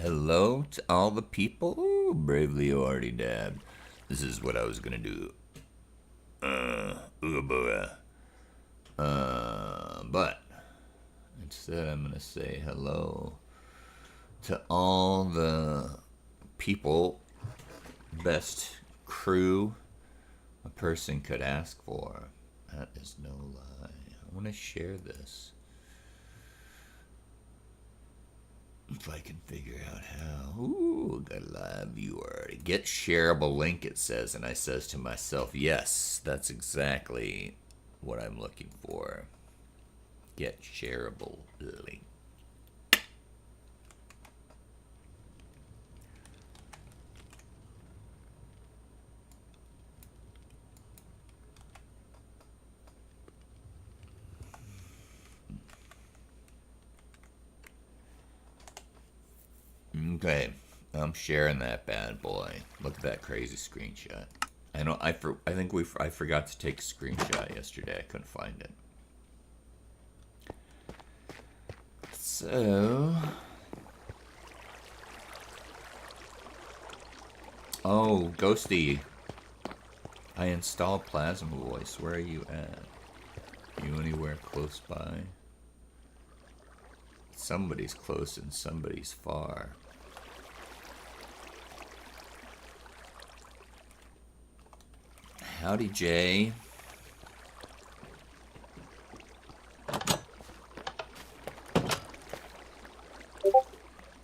Hello to all the people. Ooh, bravely already dabbed. This is what I was gonna do. But instead I'm gonna say hello to all the people, best crew a person could ask for. That is no lie. I want to share this. If I can figure out how. Ooh, got a live viewer. Get shareable link, it says, and I says to myself, yes, that's exactly what I'm looking for. Get shareable link. Okay, I'm sharing that bad boy. Look at that crazy screenshot. I know. I think I forgot to take a screenshot yesterday. I couldn't find it. So, oh, Ghosty, I installed Plasma Voice. Where are you at? You anywhere close by? Somebody's close and somebody's far. Howdy, Jay.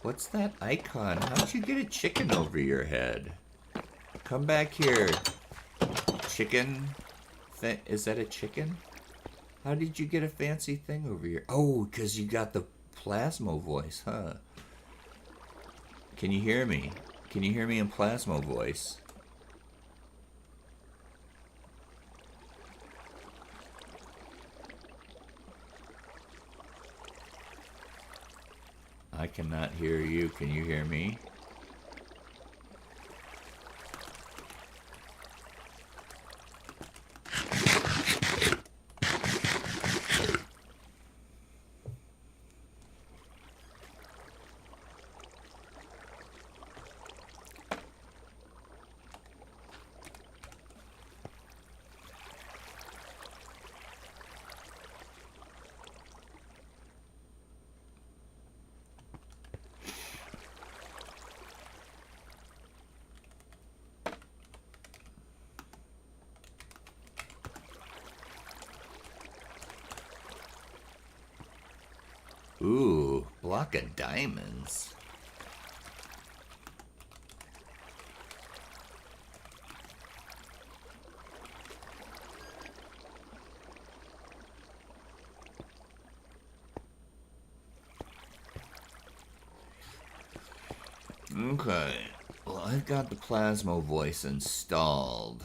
What's that icon? How'd you get a chicken over your head? Come back here. Chicken? Is that a chicken? How did you get a fancy thing over here? Oh, because you got the Plasma Voice, huh? Can you hear me? Can you hear me in Plasma Voice? I cannot hear you. Can you hear me? Ooh, block of diamonds. Okay, well, I've got the Plasma Voice installed.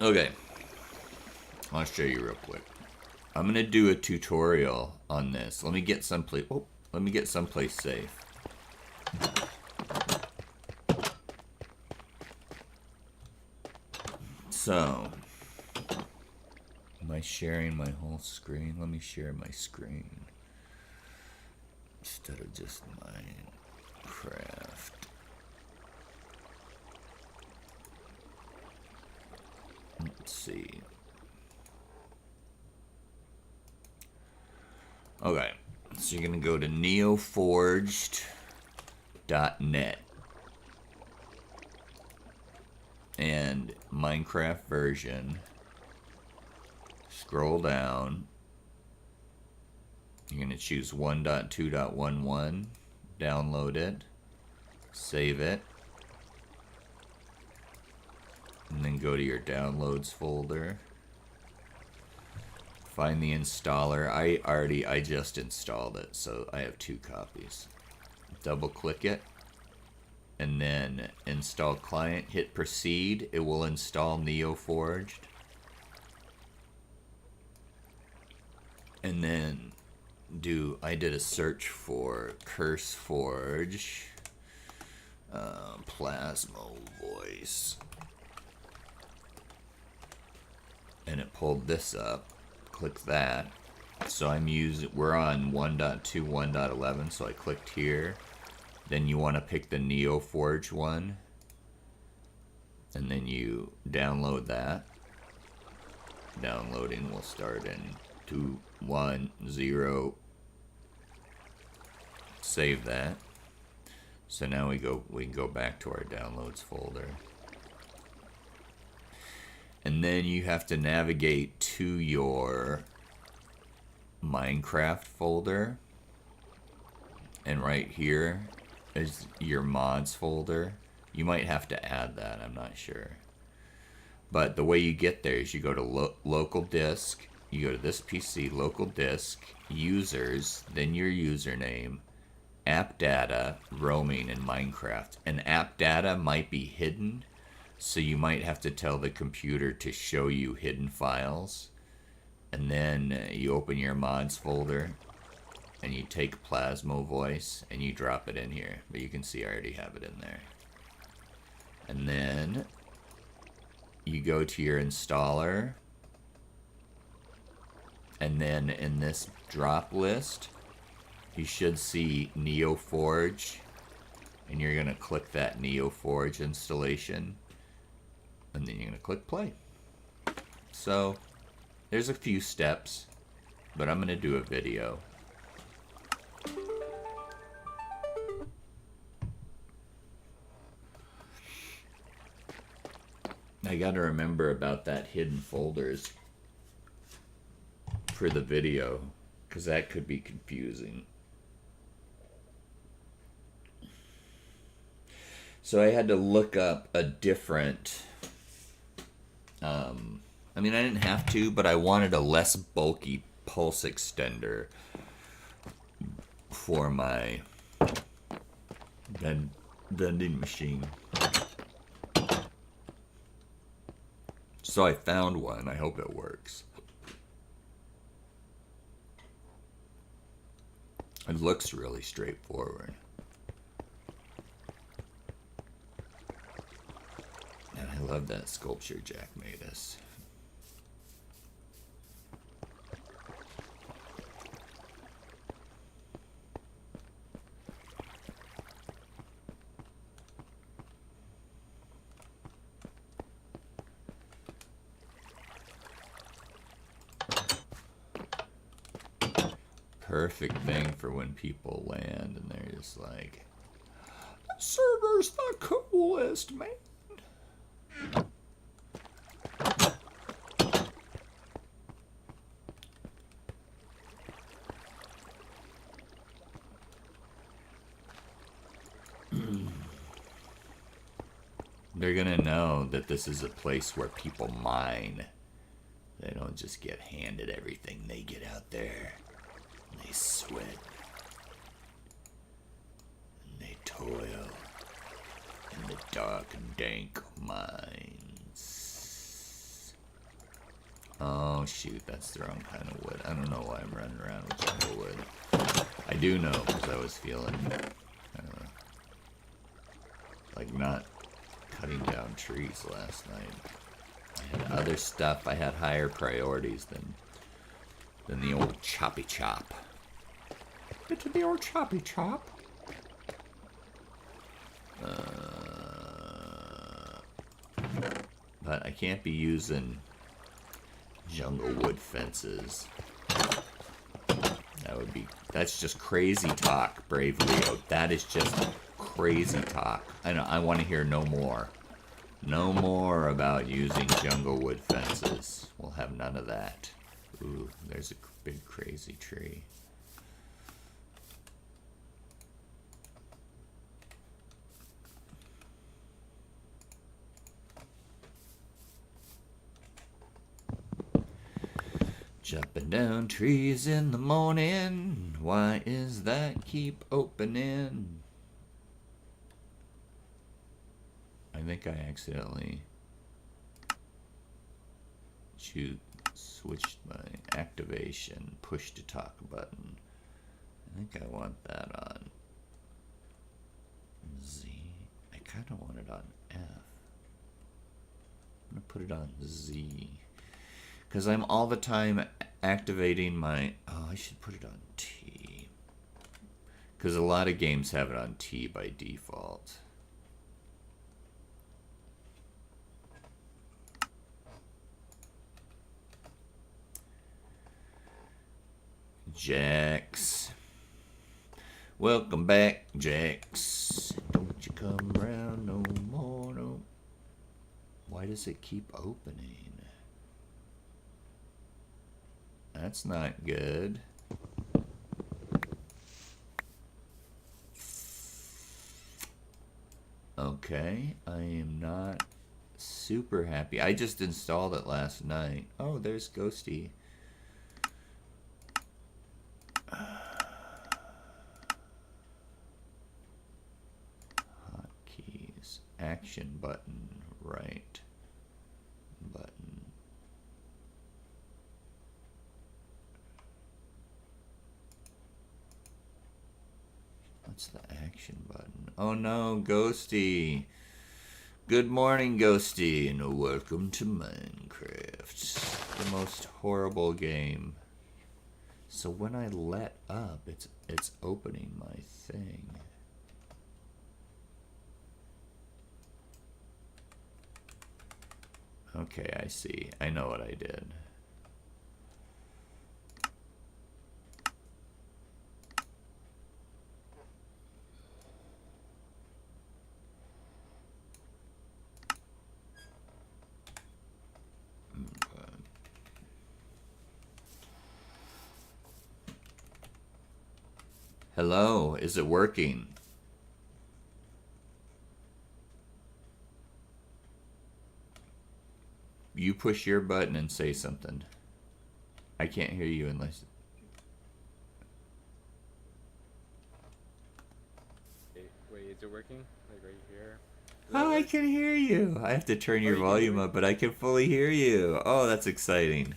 Okay, I'll show you real quick. I'm gonna do a tutorial on this. Let me get someplace. Oh, let me get someplace safe. So, am I sharing my whole screen? Let me share my screen instead of just Minecraft. Let's see. Okay, so you're gonna go to neoforged.net and Minecraft version. Scroll down. You're gonna choose 1.2.11, download it, save it, and then go to your downloads folder. Find the installer. I just installed it, so I have 2 copies. Double click it, and then install client. Hit proceed. It will install NeoForged, and then I did a search for CurseForge, Plasmo Voice, and it pulled this up. Click that. So we're on 1.2, 1.11, so I clicked here. Then you want to pick the NeoForge one, and then you download that. Downloading will start in 2, 1, 0. Save that. So now we can go back to our downloads folder. And then you have to navigate to your Minecraft folder. And right here is your mods folder. You might have to add that, I'm not sure. But the way you get there is you go to local disk, you go to this PC, local disk, users, then your username, app data, roaming, and Minecraft. And app data might be hidden, so you might have to tell the computer to show you hidden files. And then you open your mods folder, and you take Plasmo Voice, and you drop it in here. But you can see I already have it in there. And then you go to your installer, and then in this drop list, you should see NeoForge, and you're gonna click that NeoForge installation, and then you're gonna click play. So there's a few steps, but I'm gonna do a video. I gotta remember about that hidden folders for the video, because that could be confusing. So I had to look up a different, I mean, I didn't have to, but I wanted a less bulky pulse extender for my vending machine. So I found one. I hope it works. It looks really straightforward. And I love that sculpture Jack made us. Perfect thing for when people land and they're just like, the server's the coolest, man. They're gonna know that this is a place where people mine. They don't just get handed everything. They get out there. They sweat, and they toil in the dark and dank mines. Oh shoot, that's the wrong kind of wood. I don't know why I'm running around with jungle wood. I do know because I was feeling, I don't know, like not cutting down trees last night. I had other stuff. I had higher priorities than the old choppy chop. Get to the old choppy chop. But I can't be using jungle wood fences. That's just crazy talk, Brave Leo. That is just crazy talk. I want to hear no more. No more about using jungle wood fences. We'll have none of that. Ooh, there's a big crazy tree. Jumping down trees in the morning. Why is that? Keep opening. I think I accidentally switched my activation push to talk button. I think I want that on Z. I kind of want it on F. I'm going to put it on Z. Because I'm all the time activating my... Oh, I should put it on T. Because a lot of games have it on T by default. Jax. Welcome back, Jax. Don't you come around no more, no. Why does it keep opening? That's not good. Okay, I am not super happy. I just installed it last night. Oh, there's Ghosty. Hotkeys. Action button. Right. Button. What's the action button? Oh no, Ghosty. Good morning, Ghosty, and welcome to Minecraft. The most horrible game. So when I let up, it's opening my thing. Okay, I see. I know what I did. Hello, is it working? You push your button and say something. I can't hear you unless... Wait, is it working? Like right here? Oh, I can hear you. I have to turn your volume up, but I can fully hear you. Oh, that's exciting.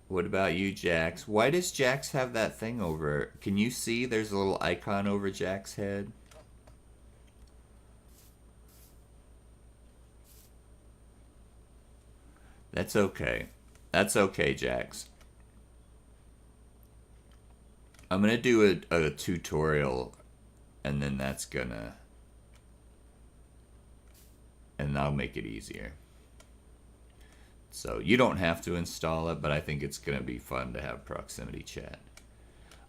What about you, Jax? Why does Jax have that thing over? Can you see there's a little icon over Jax's head? That's okay. That's okay, Jax. I'm gonna do a tutorial, and then that's gonna... And I'll make it easier. So you don't have to install it, but I think it's going to be fun to have proximity chat.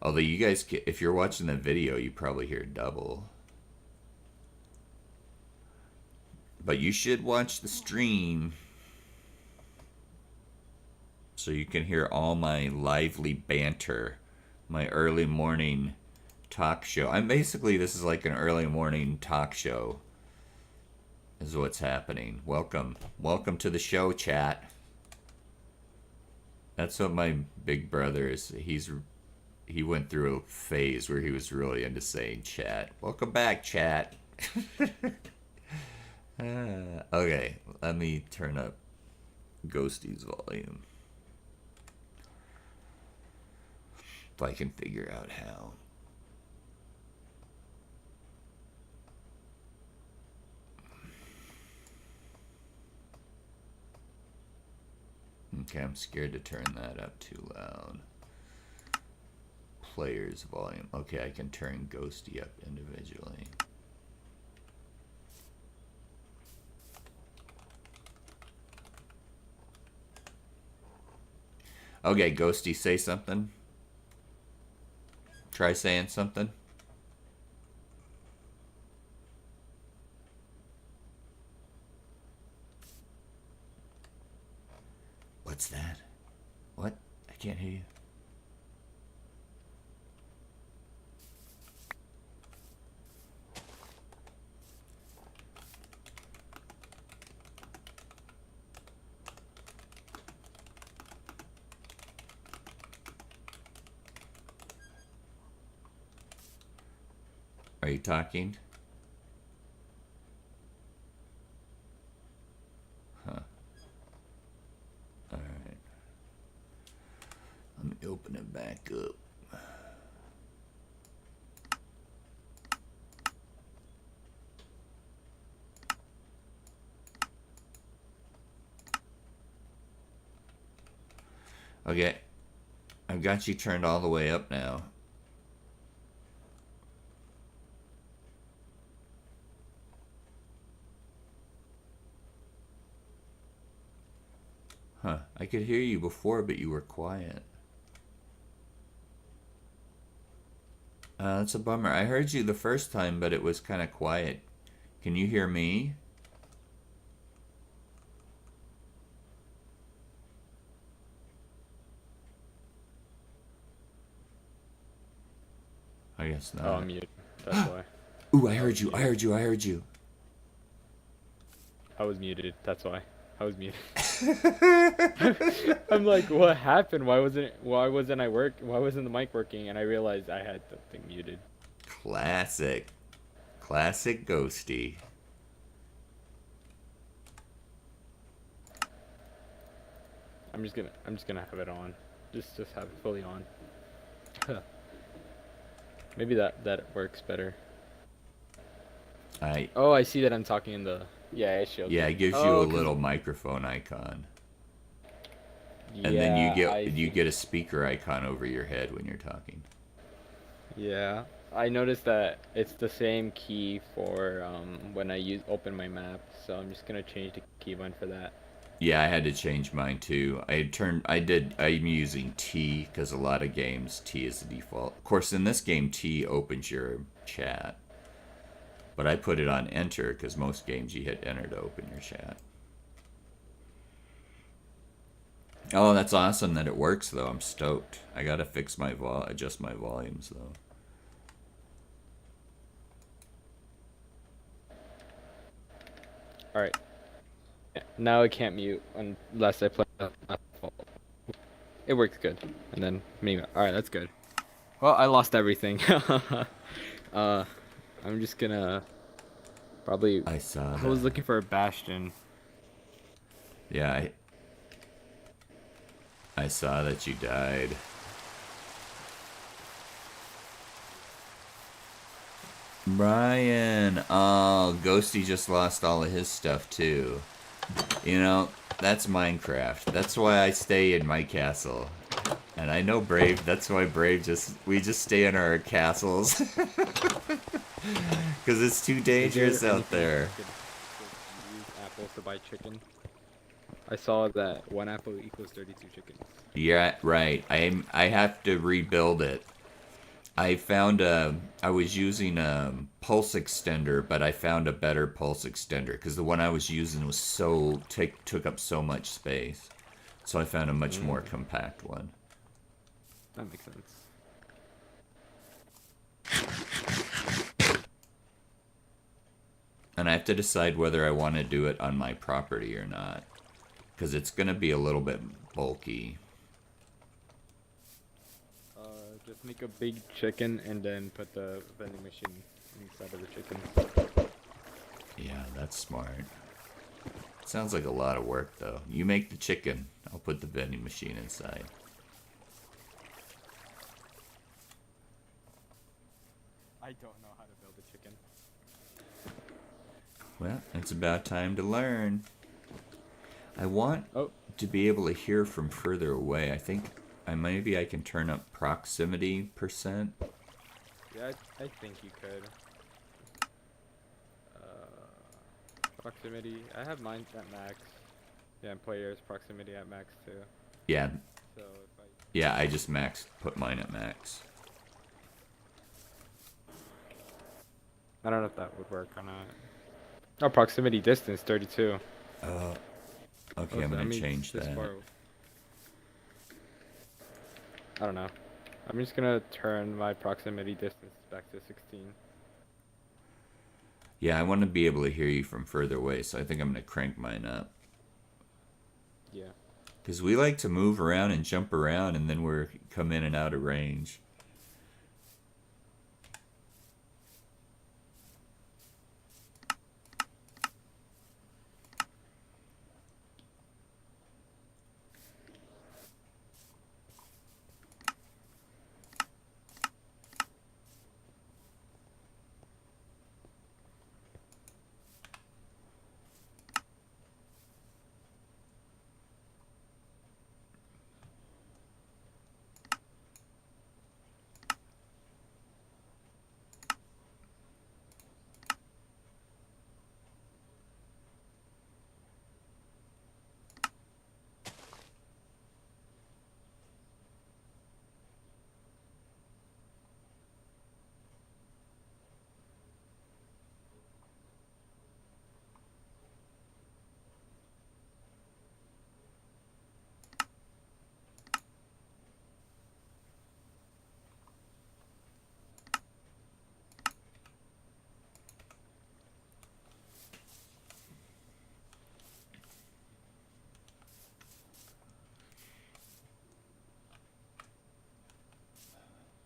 Although you guys, if you're watching the video, you probably hear double. But you should watch the stream so you can hear all my lively banter, my early morning talk show. This is like an early morning talk show is what's happening. Welcome to the show, chat. That's what my big brother is. He went through a phase where he was really into saying chat. Welcome back, chat. Okay, let me turn up Ghosty's volume. If I can figure out how. Okay, I'm scared to turn that up too loud. Player's volume. Okay, I can turn Ghosty up individually. Okay, Ghosty, say something. Try saying something. What's that? What? I can't hear you. Are you talking? Huh. Alright. Let me open it back up. Okay. I've got you turned all the way up now. Huh. I could hear you before, but you were quiet. That's a bummer. I heard you the first time, but it was kind of quiet. Can you hear me? I guess not. Oh, I'm muted. That's why. Ooh, I heard you. I heard you. I heard you. I was muted. That's why. I was muted. I'm like, what happened? Why wasn't the mic working? And I realized I had the thing muted. Classic. Classic Ghosty. I'm just gonna have it on. Just have it fully on. Maybe that works better. Oh, I see that I'm talking in the... Yeah, it shows. Yeah, it gives you a little microphone icon. Yeah, and then you get a speaker icon over your head when you're talking. Yeah, I noticed that it's the same key for when I open my map, so I'm just gonna change the keybind for that. Yeah, I had to change mine too. I'm using T because a lot of games T is the default. Of course, in this game T opens your chat. But I put it on enter because most games you hit enter to open your chat. Oh, that's awesome that it works though. I'm stoked. I gotta fix my adjust my volumes though. All right. Now I can't mute unless I play. It works good. And then maybe. All right, that's good. Well, I lost everything. I'm just gonna probably. I saw that. I was looking for a bastion. Yeah, I saw that you died. Brian, oh, Ghosty just lost all of his stuff too. You know, that's Minecraft. That's why I stay in my castle. And I know Brave, that's why Brave we just stay in our castles. Because it's too dangerous out there. Use apples to buy chicken. I saw that 1 apple equals 32 chickens. Yeah, right. I have to rebuild it. I was using a pulse extender, but I found a better pulse extender because the one I was using was took up so much space. So I found a much more compact one. That makes sense. And I have to decide whether I want to do it on my property or not. Because it's going to be a little bit bulky. Just make a big chicken and then put the vending machine inside of the chicken. Yeah, that's smart. Sounds like a lot of work, though. You make the chicken. I'll put the vending machine inside. I don't know how to build a chicken. Well, it's about time to learn. I want to be able to hear from further away. I think maybe I can turn up proximity %. Yeah, I think you could. Proximity. I have mine at max. Yeah, and players proximity at max too. Yeah. So if Yeah, I just put mine at max. I don't know if that would work or not. Oh, proximity distance 32. Okay, I'm gonna change that. I don't know. I'm just gonna turn my proximity distance back to 16. Yeah, I want to be able to hear you from further away, so I think I'm gonna crank mine up. Yeah. Because we like to move around and jump around, and then we're come in and out of range.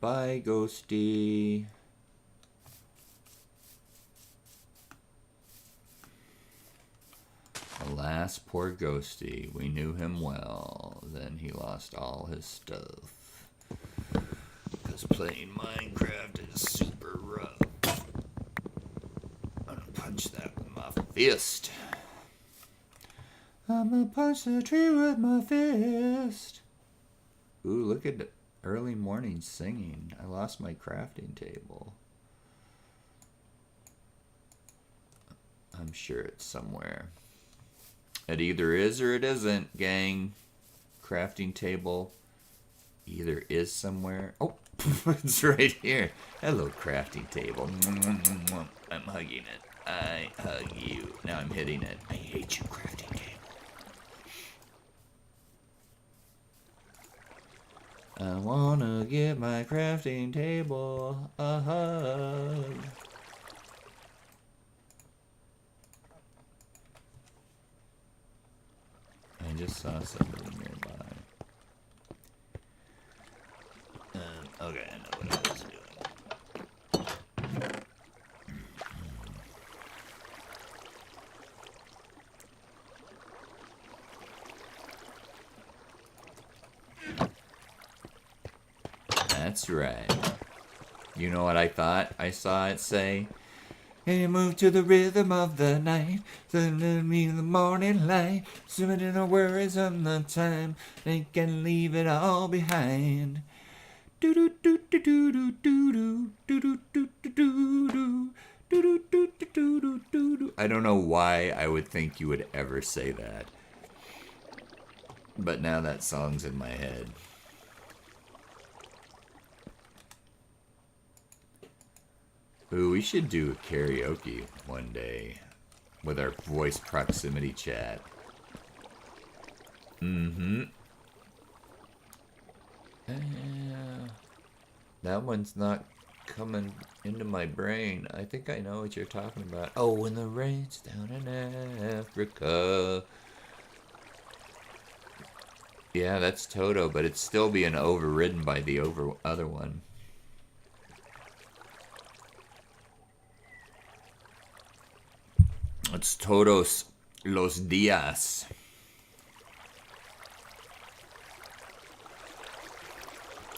Bye, Ghosty. Alas, poor Ghosty. We knew him well. Then he lost all his stuff. Because playing Minecraft is super rough. I'm gonna punch that with my fist. I'm gonna punch the tree with my fist. Ooh, look at early morning singing. I lost my crafting table. I'm sure it's somewhere. It either is or it isn't, gang. Crafting table either is somewhere. Oh, it's right here. Hello, crafting table. I'm hugging it. I hug you. Now I'm hitting it. I hate you, crafting table. I wanna give my crafting table a hug. I just saw somebody nearby. Okay, I know what I was doing. That's right. You know what I thought I saw it say? And you move to the rhythm of the night, sending me the morning light, swimming no worries on the time, they can leave it all behind. Do do do do do do do do do do do do do do do do. I don't know why I would think you would ever say that, but now that song's in my head. Ooh, we should do a karaoke one day with our voice proximity chat. That one's not coming into my brain. I think I know what you're talking about. Oh, when the rain's down in Africa. Yeah, that's Toto, but it's still being overridden by the other one. It's Toto's Los días.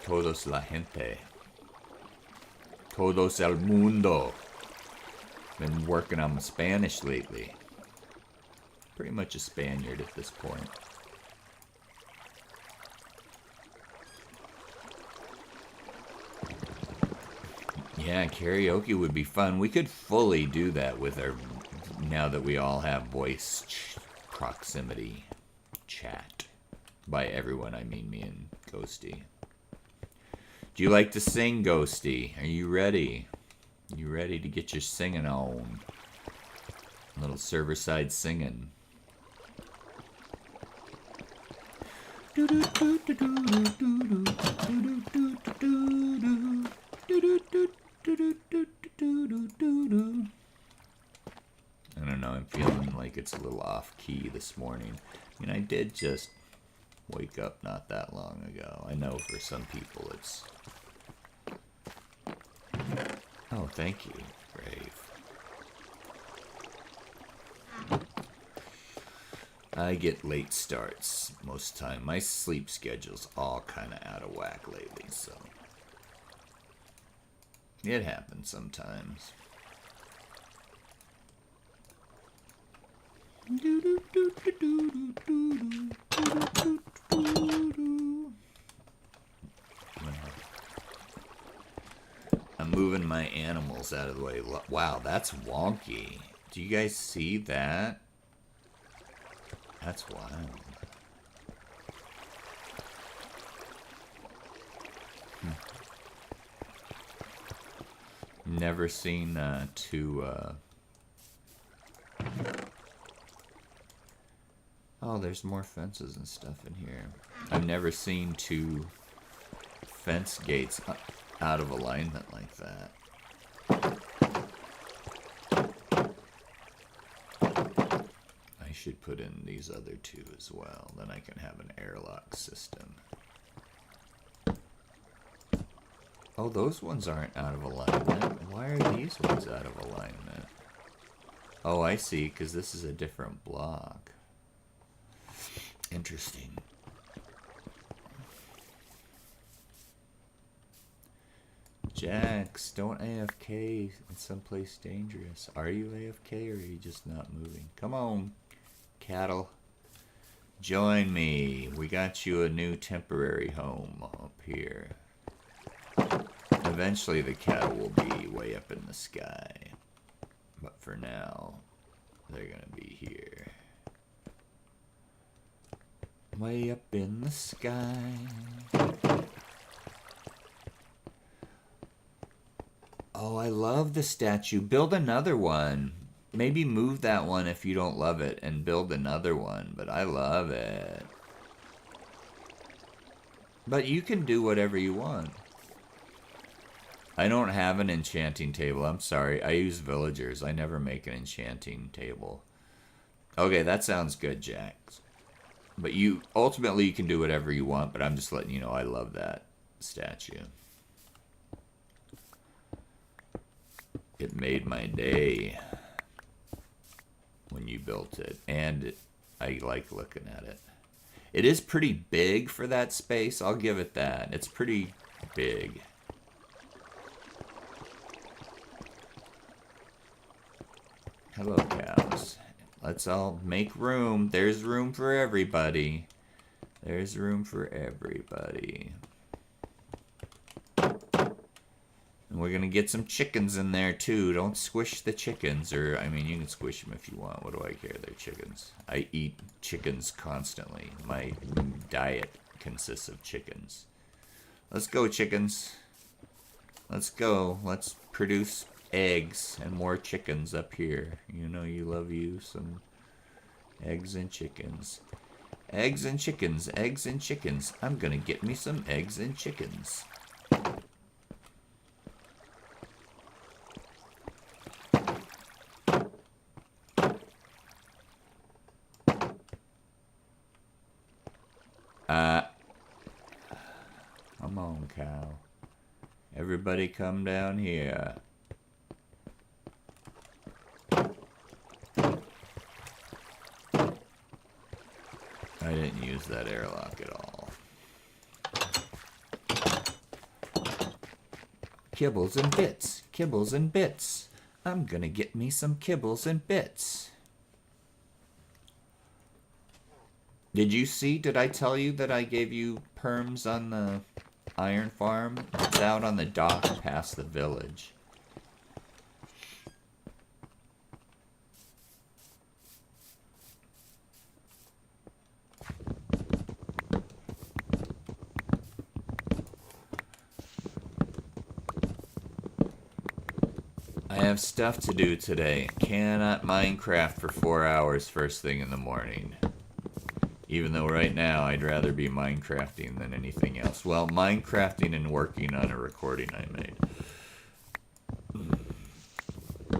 Todos la gente. Todos el mundo. Been working on my Spanish lately. Pretty much a Spaniard at this point. Yeah, karaoke would be fun. We could fully do that with our, now that we all have voice proximity chat. By everyone, I mean me and Ghosty. Do you like to sing, Ghosty? Are you ready? You ready to get your singing on? A little server-side singing. I don't know, I'm feeling like it's a little off-key this morning. I mean, I did just wake up not that long ago. I know for some people it's... Oh, thank you, Brave. I get late starts most time. My sleep schedule's all kind of out of whack lately, so... It happens sometimes. I'm moving my animals out of the way. Wow, that's wonky. Do you guys see that? That's wild. Never seen two... Oh, there's more fences and stuff in here. I've never seen two fence gates out of alignment like that. I should put in these other two as well. Then I can have an airlock system. Oh, those ones aren't out of alignment. Why are these ones out of alignment? Oh, I see, because this is a different block. Interesting. Jax, don't AFK in someplace dangerous. Are you AFK or are you just not moving? Come on, cattle. Join me. We got you a new temporary home up here. Eventually the cattle will be way up in the sky. But for now, they're gonna be here. Way up in the sky. Oh, I love the statue. Build another one. Maybe move that one if you don't love it and build another one. But I love it. But you can do whatever you want. I don't have an enchanting table. I'm sorry. I use villagers. I never make an enchanting table. Okay, that sounds good, Jax. But you ultimately you can do whatever you want, but I'm just letting you know I love that statue. It made my day when you built it, and I like looking at it. It is pretty big for that space, I'll give it that. It's pretty big. Hello, cows. Let's all make room. There's room for everybody. There's room for everybody. And we're gonna get some chickens in there too. Don't squish the chickens, or I mean, you can squish them if you want. What do I care? They're chickens. I eat chickens constantly. My diet consists of chickens. Let's go, chickens. Let's go. Let's produce eggs and more chickens up here. You know you love you some eggs and chickens. Eggs and chickens. Eggs and chickens. I'm gonna get me some eggs and chickens. Come on, cow. Everybody come down here. use that airlock at all. Kibbles and bits. Kibbles and bits. I'm gonna get me some kibbles and bits. Did you see? Did I tell you that I gave you perms on the iron farm? It's out on the dock past the village. I have stuff to do today. Cannot Minecraft for 4 hours first thing in the morning. Even though right now I'd rather be Minecrafting than anything else. Well, Minecrafting and working on a recording I made.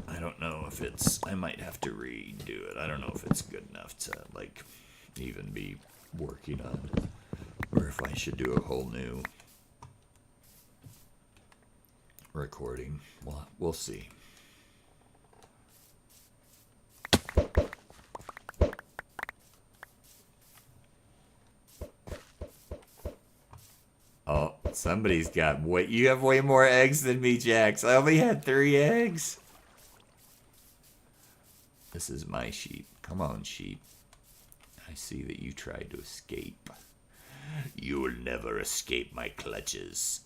I don't know if it's... I might have to redo it. I don't know if it's good enough to, like, even be working on. Or if I should do a whole new recording. Well, we'll see. Oh, somebody's got way... You have way more eggs than me, Jax. I only had 3 eggs. This is my sheep. Come on, sheep. I see that you tried to escape. You'll never escape my clutches.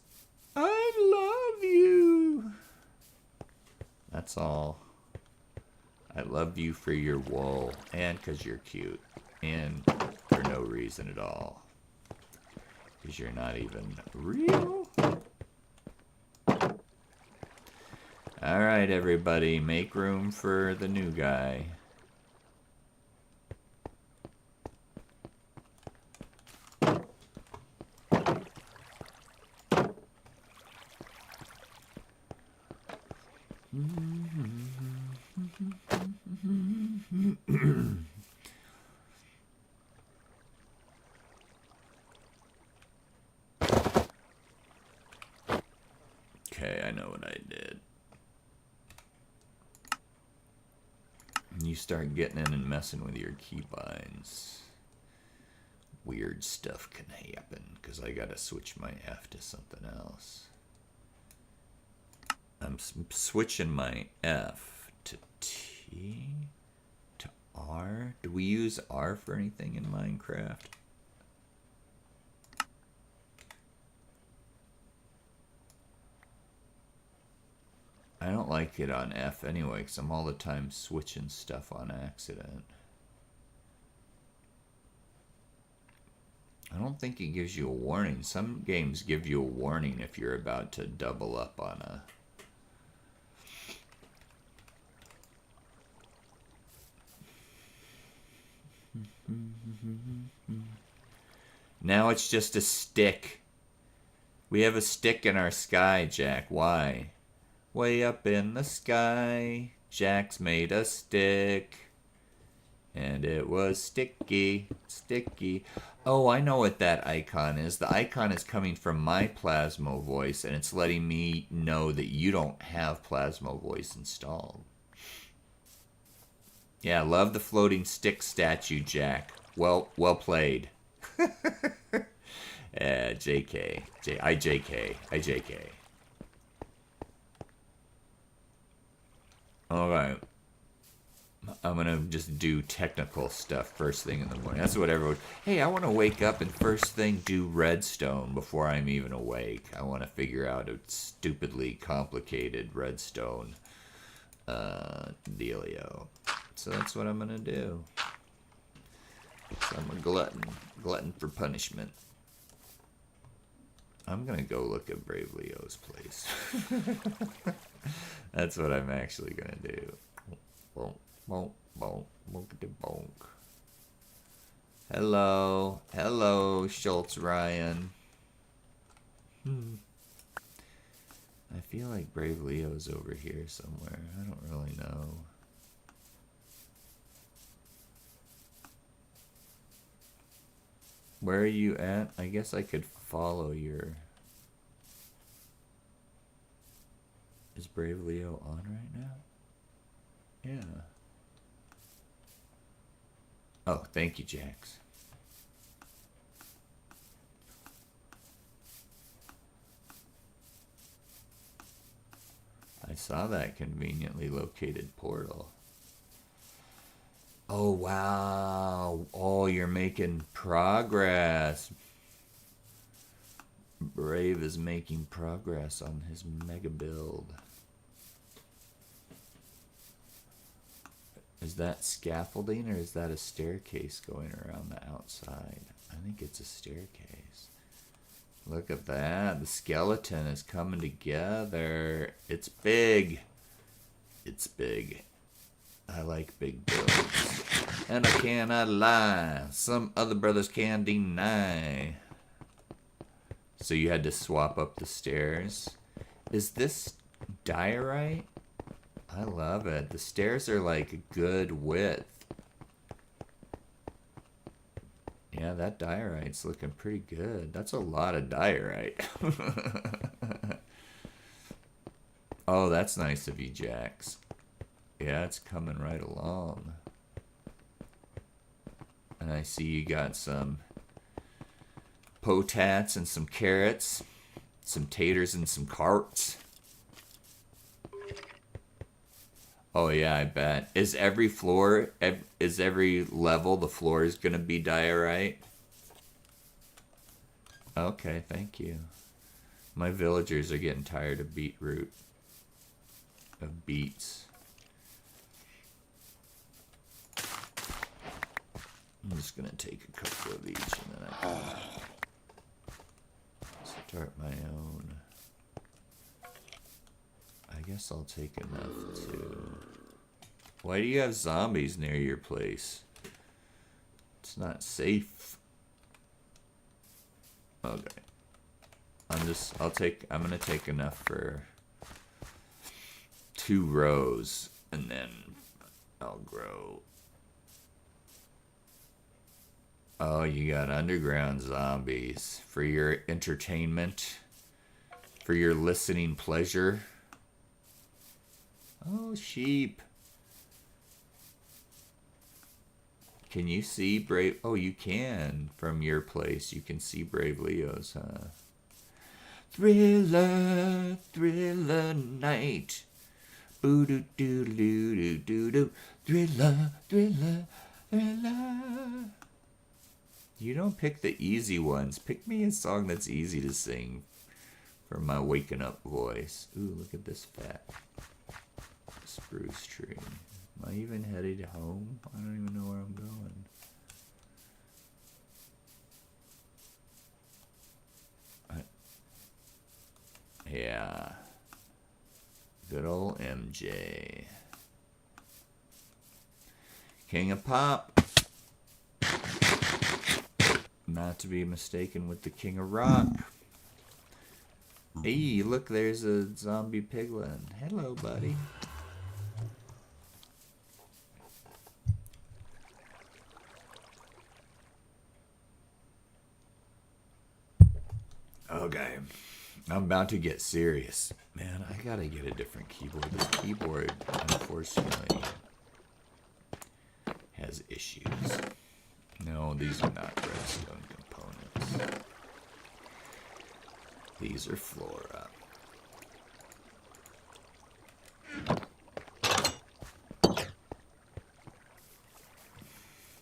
I love you. That's all. I love you for your wool. And because you're cute. And for no reason at all. Because you're not even real. Alright, everybody. Make room for the new guy. Okay, I know what I did. You start getting in and messing with your keybinds. Weird stuff can happen, because I gotta switch my F to something else. I'm switching my F to T to R. Do we use R for anything in Minecraft? I don't like it on F anyway, because I'm all the time switching stuff on accident. I don't think it gives you a warning. Some games give you a warning if you're about to double up on a... Now it's just a stick. We have a stick in our sky, Jack. Why? Way up in the sky, Jack's made a stick. And it was sticky, sticky. Oh, I know what that icon is. The icon is coming from my Plasmo voice, and it's letting me know that you don't have Plasmo voice installed. Yeah, love the floating stick statue, Jack. Well played. JK. JK. Alright. I'm gonna just do technical stuff first thing in the morning. That's what everyone... Hey, I want to wake up and first thing do redstone before I'm even awake. I want to figure out a stupidly complicated redstone dealio. So that's what I'm gonna do. So I'm a glutton. Glutton for punishment. I'm gonna go look at Brave Leo's place. That's what I'm actually gonna do. Bonk, bonk, bonk, bonkity bonk. Hello, hello, Schultz Ryan. I feel like Brave Leo's over here somewhere. I don't really know. Where are you at? I guess I could follow your... Is Brave Leo on right now? Yeah. Oh, thank you, Jax. I saw that conveniently located portal. Oh, wow. Oh, you're making progress. Brave is making progress on his mega build. Is that scaffolding or is that a staircase going around the outside? I think it's a staircase. Look at that. The skeleton is coming together. It's big. It's big. I like big builds. And I cannot lie. Some other brothers can deny. So you had to swap up the stairs. Is this diorite? I love it. The stairs are like a good width. Yeah, that diorite's looking pretty good. That's a lot of diorite. Oh, that's nice of you, Jax. Yeah, it's coming right along. And I see you got some potats and some carrots, some taters and some carts. Oh yeah, I bet. Is every floor, is every level, the floor is going to be diorite? Okay, thank you. My villagers are getting tired of beetroot. Of beets. I'm just going to take a couple of each and then I can start my own. I guess I'll take enough too. Why do you have zombies near your place? It's not safe. Okay. I'm gonna take enough for 2 rows and then I'll grow. Oh, you got underground zombies for your entertainment, for your listening pleasure. Oh, sheep. Can you see Brave? Oh, you can. From your place, you can see Brave Leos, huh? Thriller, thriller night. Boo doo doo doo doo doo doo. Thriller, thriller, thriller. You don't pick the easy ones. Pick me a song that's easy to sing for my waking up voice. Ooh, look at this fat spruce tree. Am I even headed home? I don't even know where I'm going. Yeah. Good old MJ. King of Pop. Not to be mistaken with the King of Rock. Hey, look, there's a zombie piglin. Hello, buddy. Okay, I'm about to get serious. Man, I gotta get a different keyboard. This keyboard, unfortunately, has issues. No, these are not redstone components. These are flora.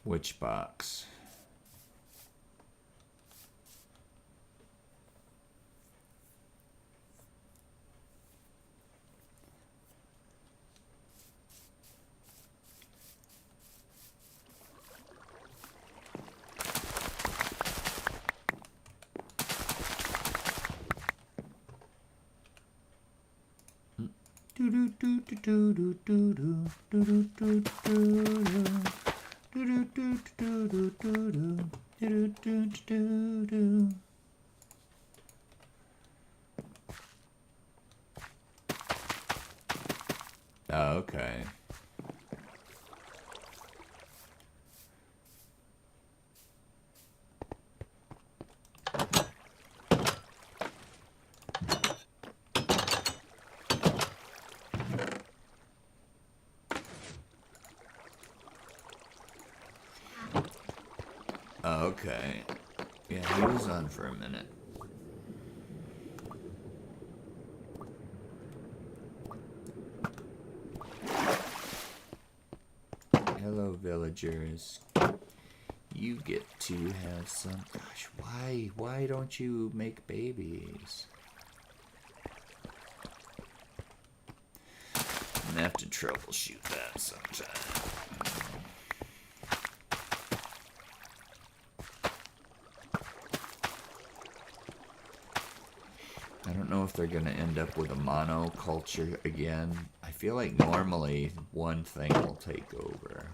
Which box? Okay. Okay. Yeah, he was on for a minute. Hello, villagers. You get to have some... Gosh, why? Why don't you make babies? I'm gonna have to troubleshoot that sometime. I don't know if they're gonna end up with a monoculture again. I feel like normally one thing will take over.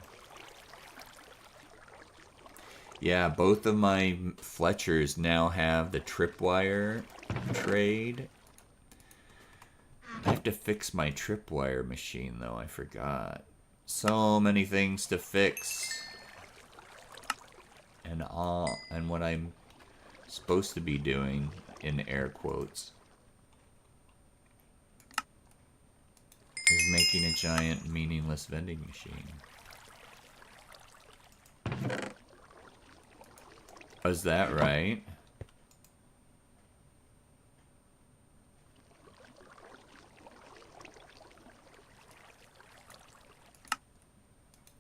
Yeah, both of my Fletchers now have the tripwire trade. I have to fix my tripwire machine though, I forgot. So many things to fix. And what I'm supposed to be doing, in air quotes, is making a giant meaningless vending machine. Was that right?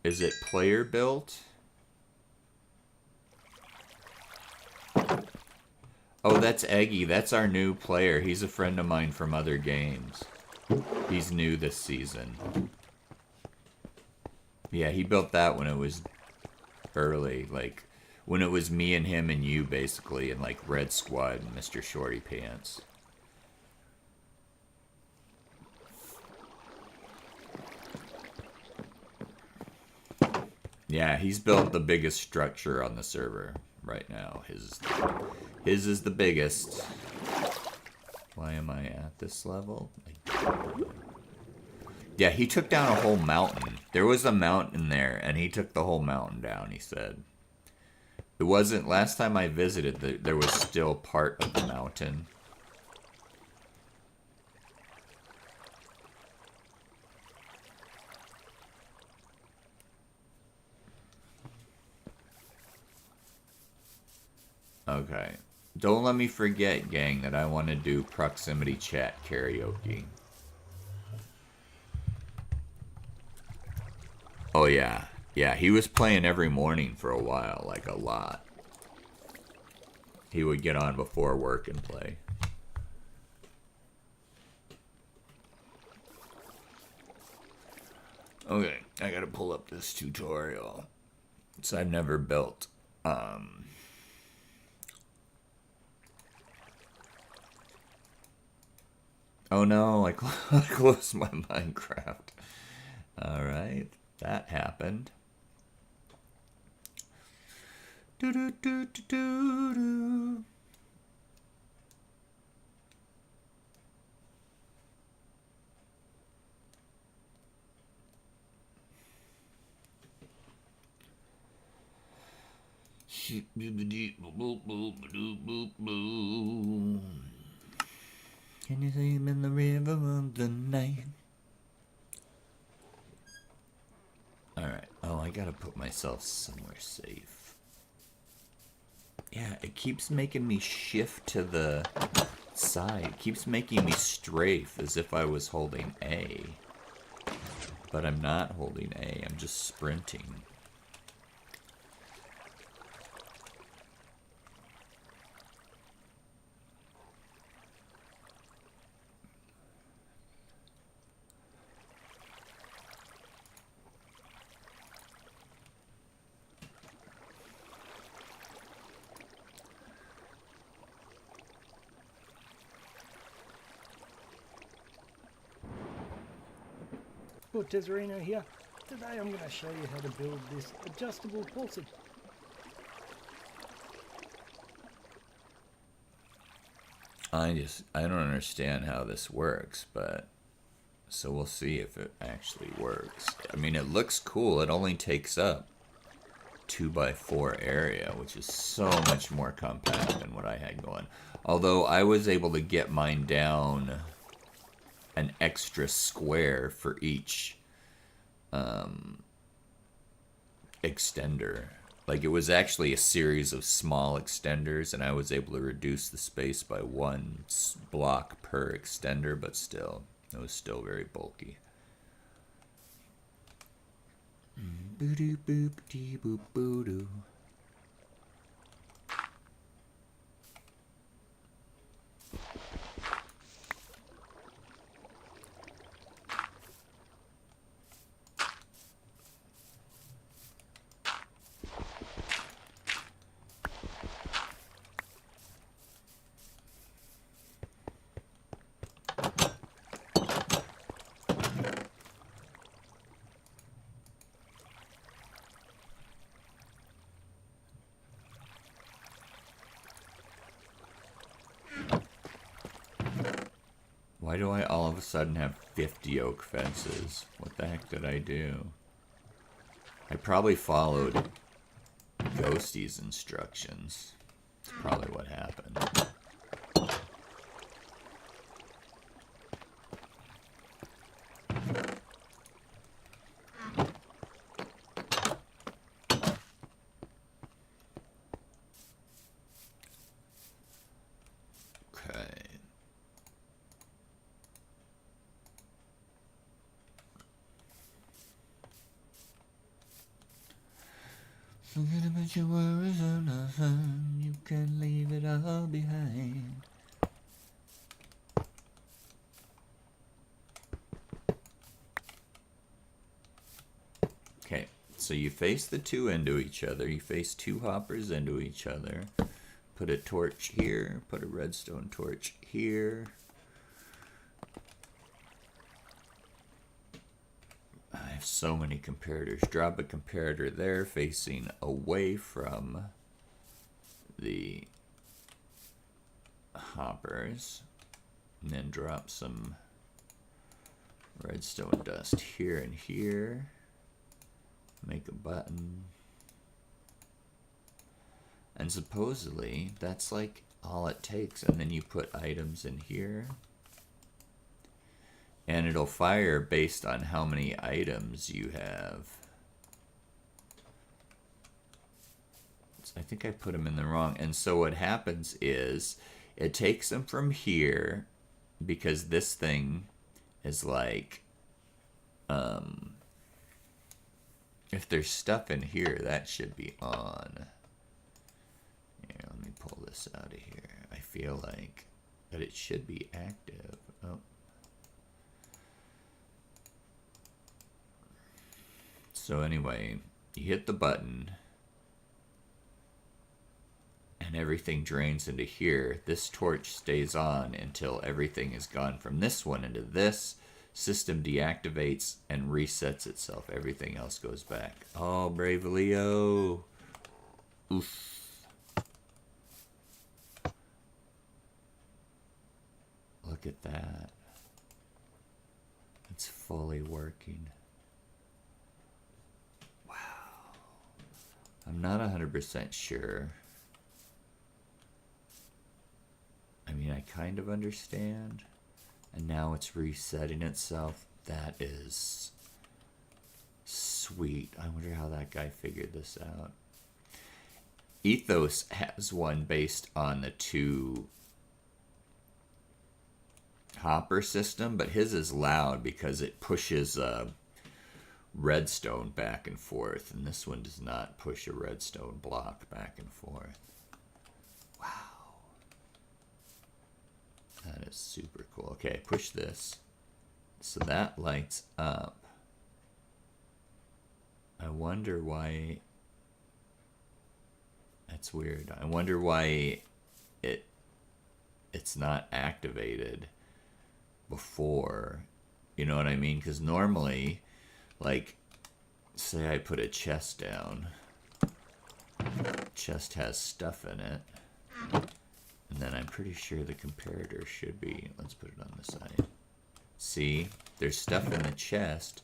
Is it player built? Oh, that's Eggy. That's our new player. He's a friend of mine from other games. He's new this season. Yeah, he built that when it was early, like when it was me and him and you basically, and like Red Squad and Mr. Shorty Pants. Yeah, he's built the biggest structure on the server right now. His is the biggest. Why am I at this level? Yeah, he took down a whole mountain. There was a mountain there, and he took the whole mountain down, he said. It wasn't, last time I visited, there was still part of the mountain. Okay. Don't let me forget, gang, that I want to do proximity chat karaoke. Oh, yeah. Yeah, he was playing every morning for a while, like a lot. He would get on before work and play. Okay, I gotta pull up this tutorial. So I've never built, Oh no, I closed my Minecraft. Alright, that happened. Do do do do do do. Can you see him in the river of the night? Alright. Oh, I gotta put myself somewhere safe. Yeah, it keeps making me shift to the side. It keeps making me strafe as if I was holding A. But I'm not holding A, I'm just sprinting. Cool, Tezzerino here. Today I'm going to show you how to build this adjustable pulsing. I don't understand how this works, but so we'll see if it actually works. I mean, it looks cool. It only takes up 2x4 area, which is so much more compact than what I had going. Although I was able to get mine down an extra square for each extender. Like, it was actually a series of small extenders, and I was able to reduce the space by 1 block per extender, but still, it was still very bulky. Boo-doo boop dee boop boo-doo. Why do I all of a sudden have 50 oak fences? What the heck did I do? I probably followed Ghosty's instructions. That's probably what happened. Forget about your worries or nothing. You can leave it all behind. Okay, so you face the two into each other. You face two hoppers into each other. Put a torch here. Put a redstone torch here. I have so many comparators. Drop a comparator there facing away from the hoppers. And then drop some redstone dust here and here. Make a button. And supposedly that's like all it takes. And then you put items in here. And it'll fire based on how many items you have. I think I put them in the wrong. And so what happens is it takes them from here because this thing is like, if there's stuff in here, that should be on. Here, let me pull this out of here. I feel like that it should be active. Oh. So anyway, you hit the button and everything drains into here. This torch stays on until everything is gone from this one into this. System deactivates and resets itself. Everything else goes back. Oh, brave Leo. Oof. Look at that. It's fully working. I'm not 100% sure. I mean, I kind of understand. And now it's resetting itself. That is sweet. I wonder how that guy figured this out. Ethos has one based on the two hopper system, but his is loud because it pushes redstone back and forth, and this one does not push a redstone block back and forth. Wow. That is super cool. Okay, push this. So that lights up. I wonder why... That's weird. I wonder why it's not activated before. You know what I mean? Because normally... Like, say I put a chest down. Chest has stuff in it. And then I'm pretty sure the comparator should be... Let's put it on the side. See? There's stuff in the chest,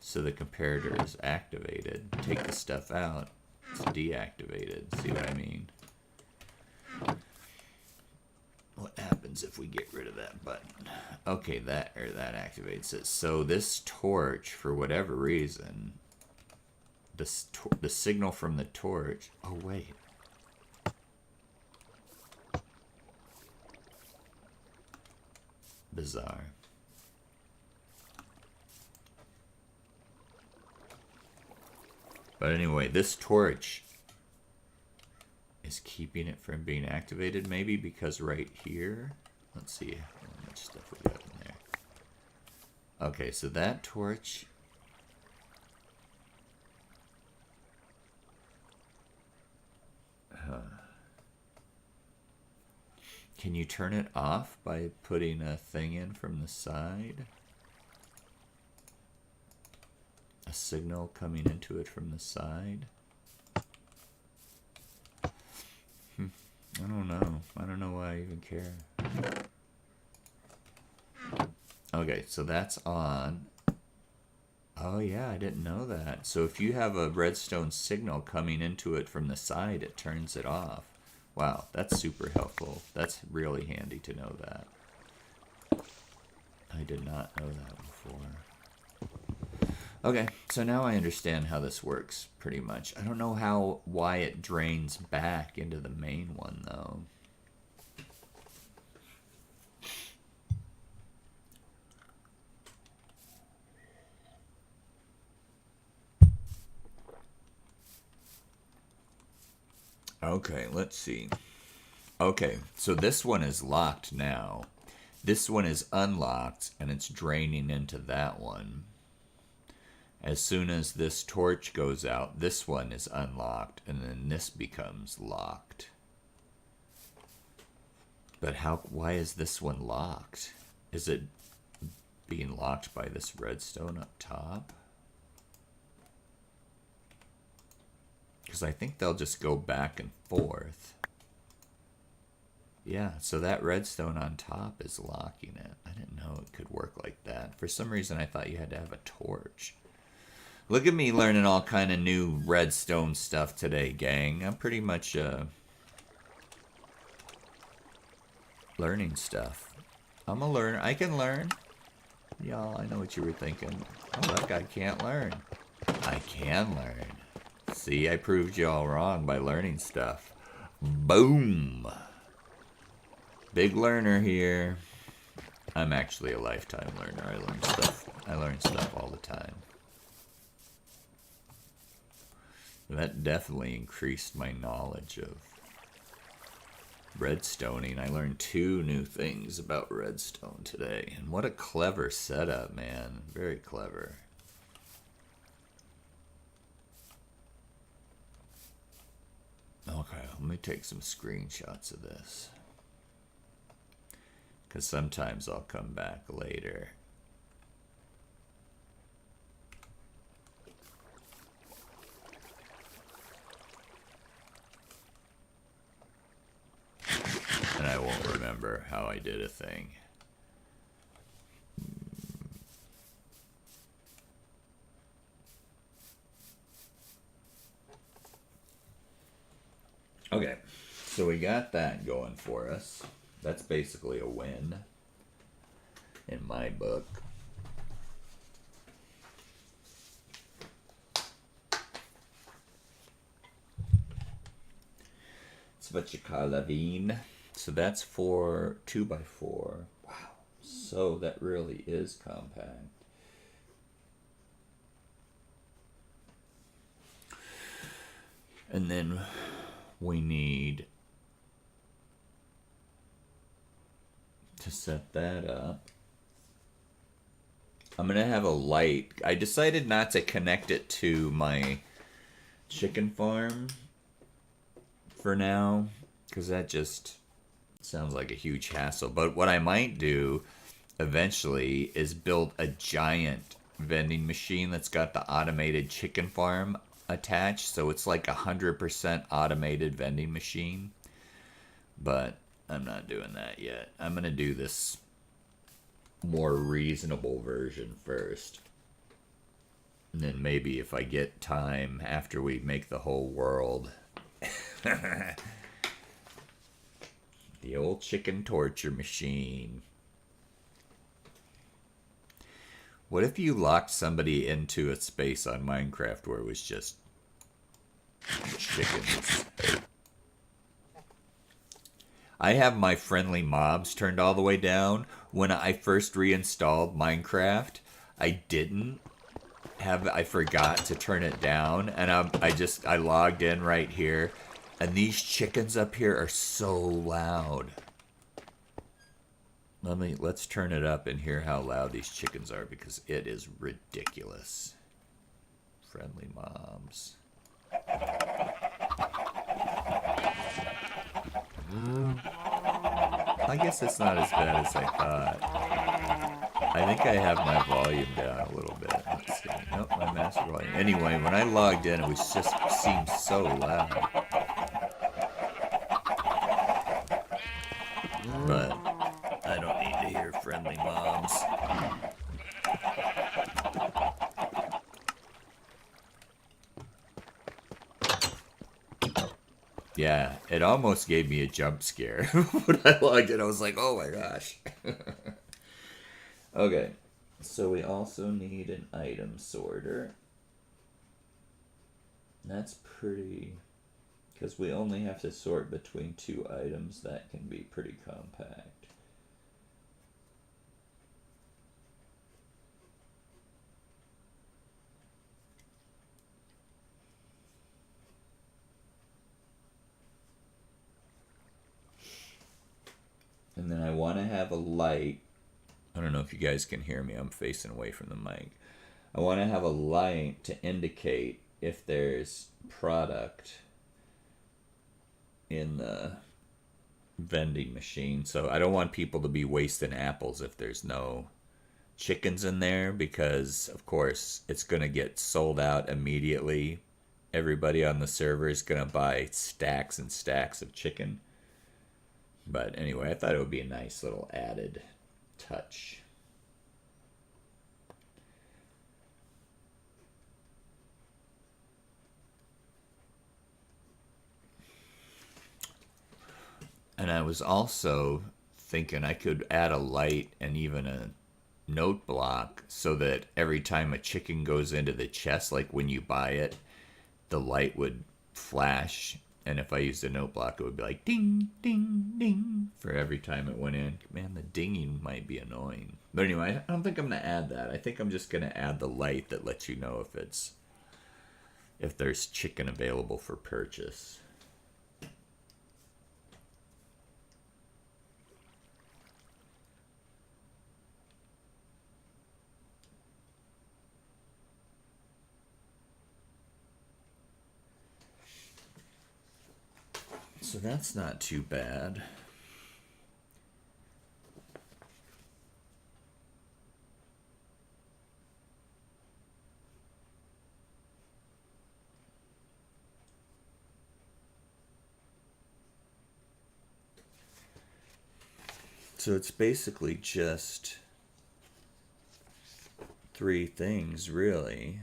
so the comparator is activated. Take the stuff out, it's deactivated. See what I mean? What happens if we get rid of that button? Okay, that activates it. So this torch, for whatever reason, the signal from the torch... Oh, wait. Bizarre. But anyway, this torch is keeping it from being activated, maybe because right here, let's see how much stuff we got in there. Okay, so that torch, can you turn it off by putting a thing in from the side? A signal coming into it from the side? I don't know. I don't know why I even care. Okay, so that's on. Oh yeah, I didn't know that. So if you have a redstone signal coming into it from the side, it turns it off. Wow, that's super helpful. That's really handy to know that. I did not know that before. Okay, so now I understand how this works, pretty much. I don't know why it drains back into the main one, though. Okay, let's see. Okay, so this one is locked now. This one is unlocked, and it's draining into that one. As soon as this torch goes out, this one is unlocked, and then this becomes locked. But why is this one locked? Is it being locked by this redstone up top? Because I think they'll just go back and forth. Yeah, so that redstone on top is locking it. I didn't know it could work like that. For some reason, I thought you had to have a torch. Look at me learning all kind of new redstone stuff today, gang. I'm pretty much learning stuff. I'm a learner. I can learn. Y'all, I know what you were thinking. Oh, that guy can't learn. I can learn. See, I proved y'all wrong by learning stuff. Boom! Big learner here. I'm actually a lifetime learner. I learn stuff. I learn stuff all the time. That definitely increased my knowledge of redstoning. I learned 2 new things about redstone today. And what a clever setup, man. Very clever. Okay, let me take some screenshots of this. Because sometimes I'll come back later. And I won't remember how I did a thing. Okay, so we got that going for us. That's basically a win in my book. It's what you call a veen. So that's for 2x4. Wow. So that really is compact. And then we need to set that up. I'm going to have a light. I decided not to connect it to my chicken farm for now, because that just sounds like a huge hassle. But what I might do eventually is build a giant vending machine that's got the automated chicken farm attached, so it's like 100% automated vending machine. But I'm not doing that yet. I'm gonna do this more reasonable version first, and then maybe if I get time after we make the whole world, the old chicken torture machine. What if you locked somebody into a space on Minecraft where it was just chickens? I have my friendly mobs turned all the way down. When I first reinstalled Minecraft, I didn't I forgot to turn it down, and I logged in right here, and these chickens up here are so loud. Let's turn it up and hear how loud these chickens are, because it is ridiculous. Friendly moms. I guess it's not as bad as I thought. I think I have my volume down a little bit. Let's see. Nope, my master volume. Anyway, when I logged in, it seemed so loud. But I don't need to hear friendly moms. Yeah, it almost gave me a jump scare when I logged in. I was like, oh my gosh. Okay, so we also need an item sorter. That's pretty... because we only have to sort between 2 items, that can be pretty compact. And then I want to have a light. I don't know if you guys can hear me. I'm facing away from the mic. I want to have a light to indicate if there's product in the vending machine. So I don't want people to be wasting apples if there's no chickens in there, because of course it's going to get sold out immediately. Everybody on the server is going to buy stacks and stacks of chicken. But anyway, I thought it would be a nice little added touch. And I was also thinking I could add a light and even a note block so that every time a chicken goes into the chest, like when you buy it, the light would flash. And if I used a note block, it would be like ding, ding, ding for every time it went in. Man, the dinging might be annoying. But anyway, I don't think I'm going to add that. I think I'm just going to add the light that lets you know if there's chicken available for purchase. So that's not too bad. So it's basically just 3 things, really.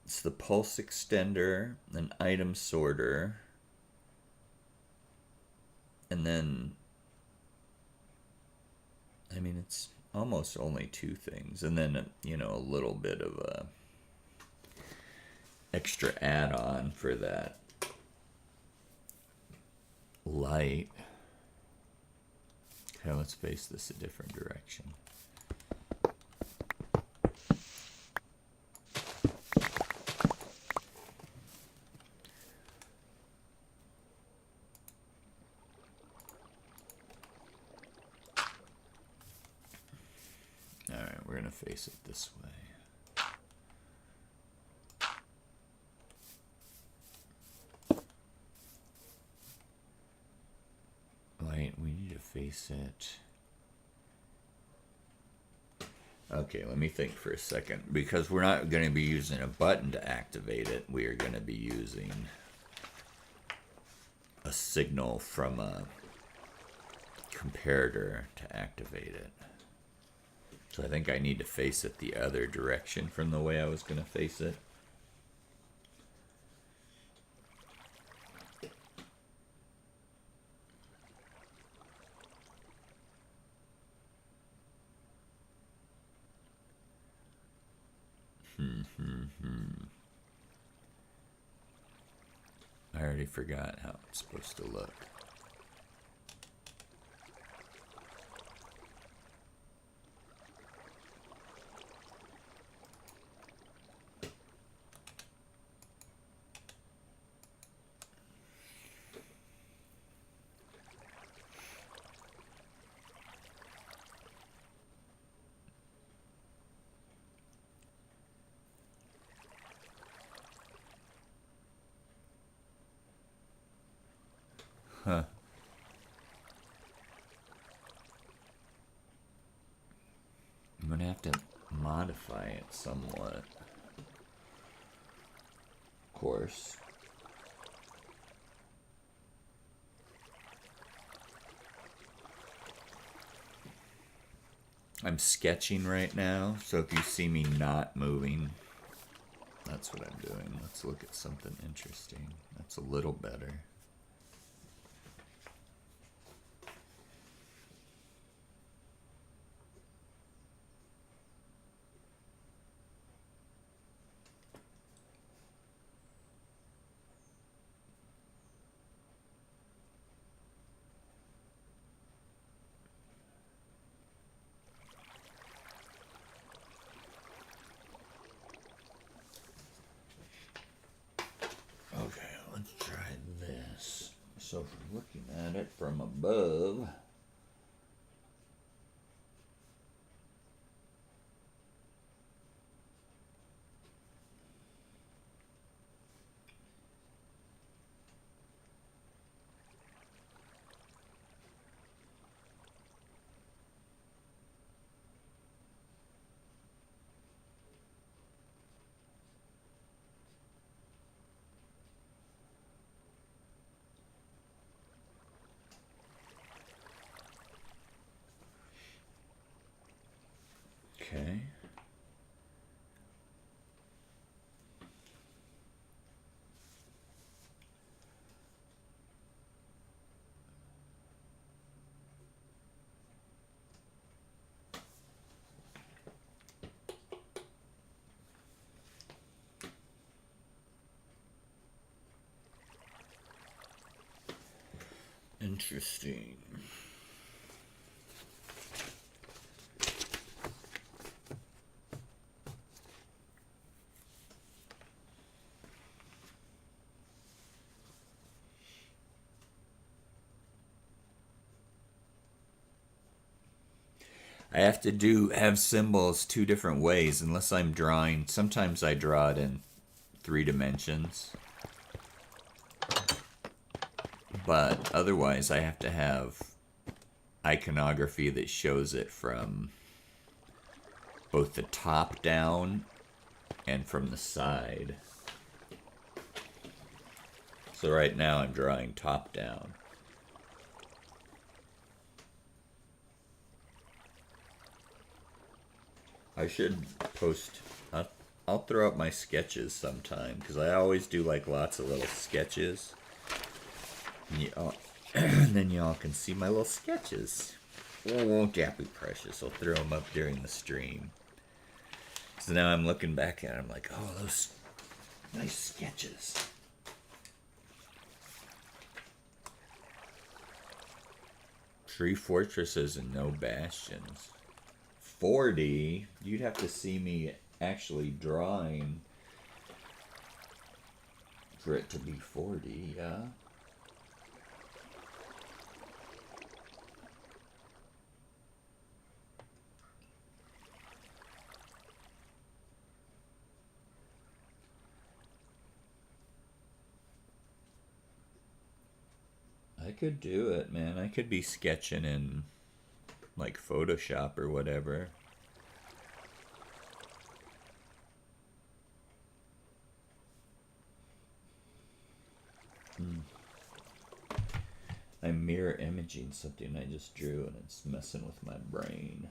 It's the pulse extender, an item sorter, and then, I mean, it's almost only 2 things, and then, you know, a little bit of a extra add-on for that light. Okay, let's face this a different direction. Alright, we're going to face it this way. Light, we need to face it. Okay, let me think for a second. Because we're not going to be using a button to activate it. We are going to be using a signal from a comparator to activate it. So I think I need to face it the other direction from the way I was going to face it. I already forgot how it's supposed to look. Huh. I'm gonna have to modify it somewhat. Of course. I'm sketching right now, so if you see me not moving, that's what I'm doing. Let's look at something interesting. That's a little better. Okay, let's try this. So if we're looking at it from above, okay. Interesting. I have to have symbols two different ways unless I'm drawing. Sometimes I draw it in 3 dimensions. But otherwise I have to have iconography that shows it from both the top down and from the side. So right now I'm drawing top down. I should post, I'll throw up my sketches sometime, because I always do like lots of little sketches. And then y'all can see my little sketches. Oh, won't that be precious? I'll throw them up during the stream. So now I'm looking back at it, I'm like, oh, those nice sketches. Three fortresses and no bastions. 40, you'd have to see me actually drawing for it to be 40, yeah? I could do it, man. I could be sketching in like Photoshop or whatever. I'm mirror imaging something I just drew and it's messing with my brain.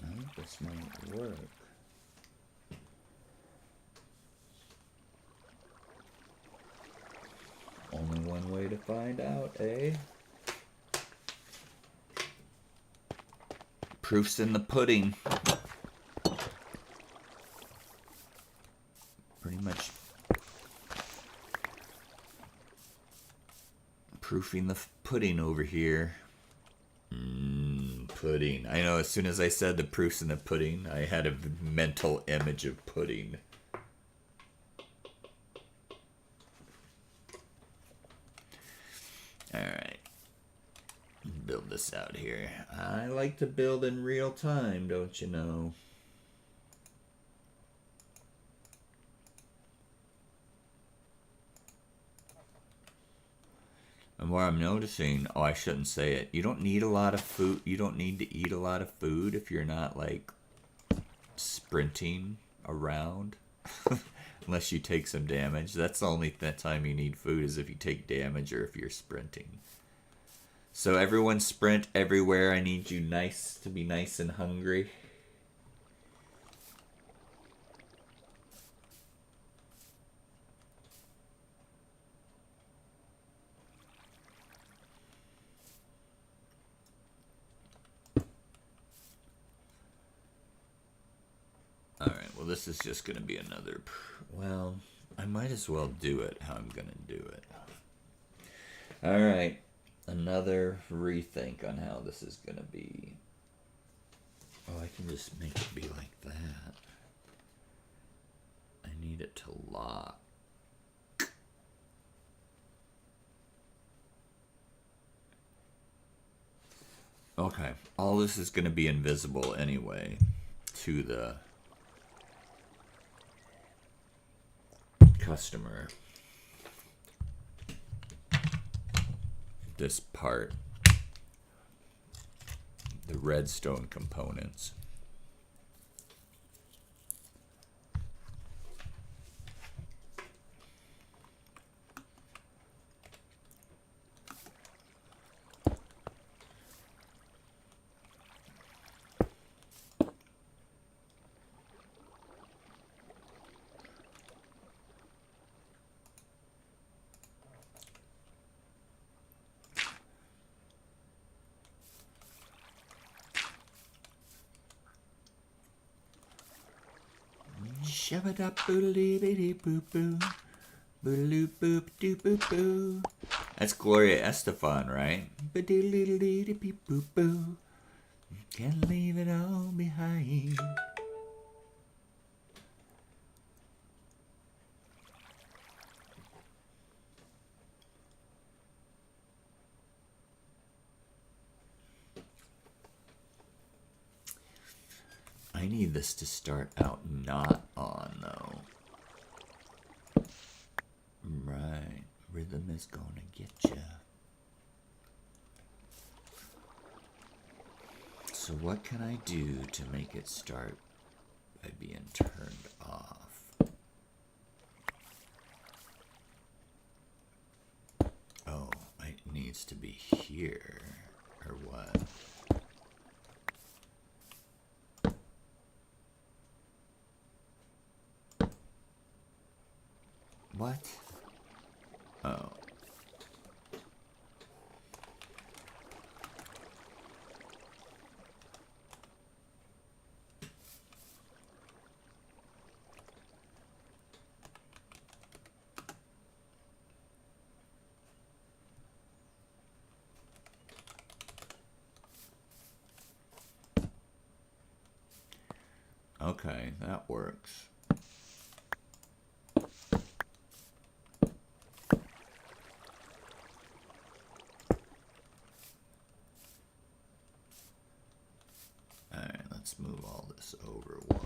I think this might work. Only one way to find out, eh? Proof's in the pudding. Pretty much proofing the pudding over here. pudding. I know, as soon as I said the proof's in the pudding, I had a mental image of pudding. Alright. Build this out here. I like to build in real time, don't you know? And what I'm noticing, oh, I shouldn't say it. You don't need a lot of food. You don't need to eat a lot of food if you're not like sprinting around. Unless you take some damage. That's the only time you need food is if you take damage or if you're sprinting. So everyone sprint everywhere. I need you to be nice and hungry. Alright, well this is just going to be another... Well, I might as well do it how I'm going to do it. Alright, another rethink on how this is going to be. Oh, I can just make it be like that. I need it to lock. Okay, all this is going to be invisible anyway to the customer. This part, the redstone components. That's Gloria Estefan, right? Can't leave it all behind. I need this to start out not on, though. Right. Rhythm is gonna get ya. So what can I do to make it start by being turned off? Oh, it needs to be here. Or what? What? Oh. Okay, that works. Alright, let's move all this over one.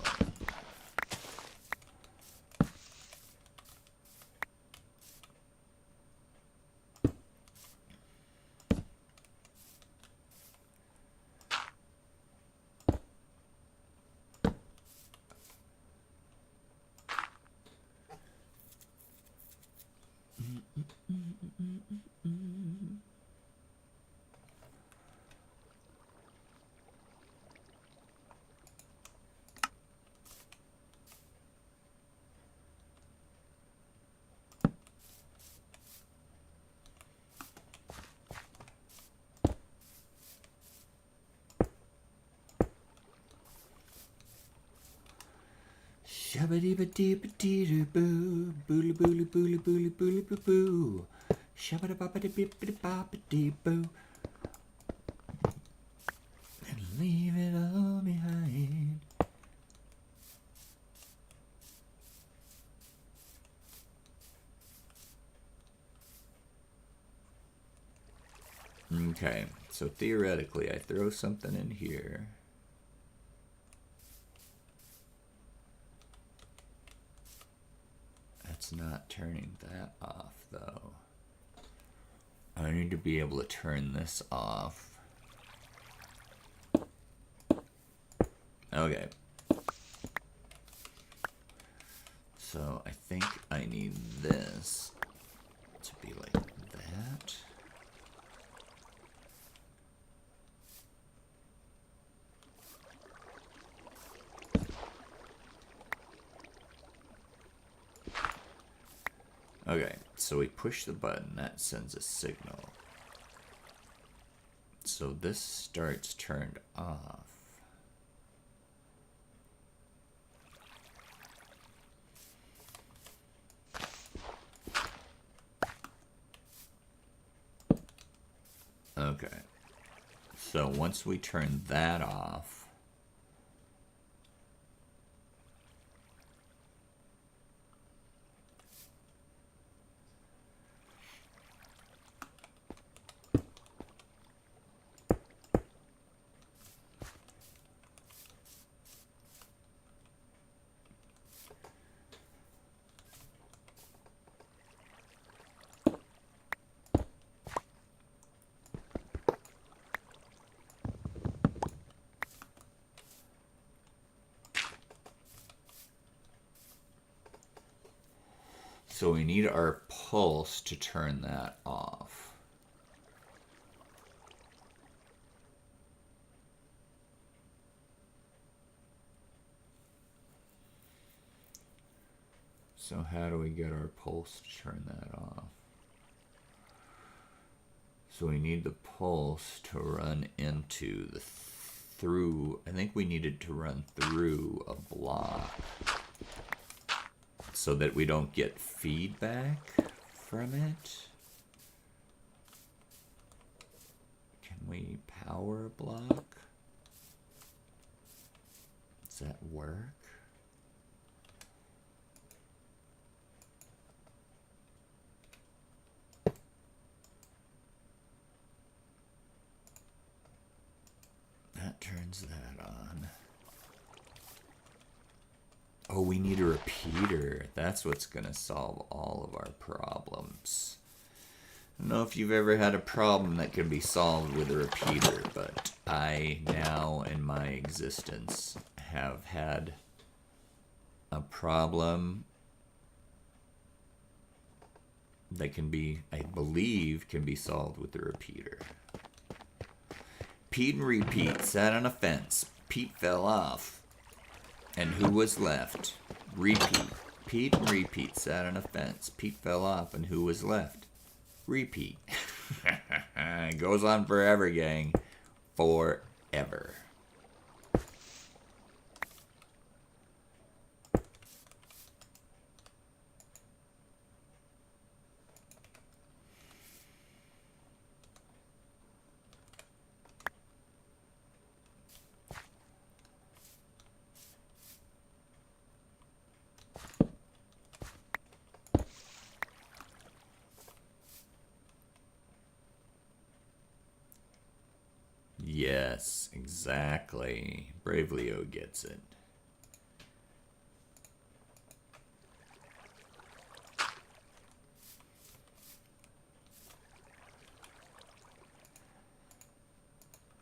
Shabba-dee-ba-dee-ba-dee-doo-boo, booli-booli-booli-booli-booli-boo-boo. Shabba-da-ba-ba-dee-bee-ba-dee-ba-ba-dee-boo. And Leave it all behind. Okay, so theoretically, I throw something in here. That's not turning that off, though. I need to be able to turn this off. Okay. So I think I need this to be like that. Okay, so we push the button, that sends a signal. So this starts turned off. Okay, so once we turn that off, so we need our pulse to turn that off. So how do we get our pulse to turn that off? So we need the pulse to run into the through. I think we needed to run through a block so that we don't get feedback from it. Can we power a block? Does that work? That turns that on. Oh, we need a repeater. That's what's gonna solve all of our problems. I don't know if you've ever had a problem that can be solved with a repeater, but I now in my existence have had a problem that can be, I believe, can be solved with the repeater. Pete and Repeat sat on a fence. Pete fell off. And who was left? Repeat. Pete and Repeat sat on a fence. Pete fell off, and who was left? Repeat. It goes on forever, gang. Forever. Yes, exactly. Brave Leo gets it.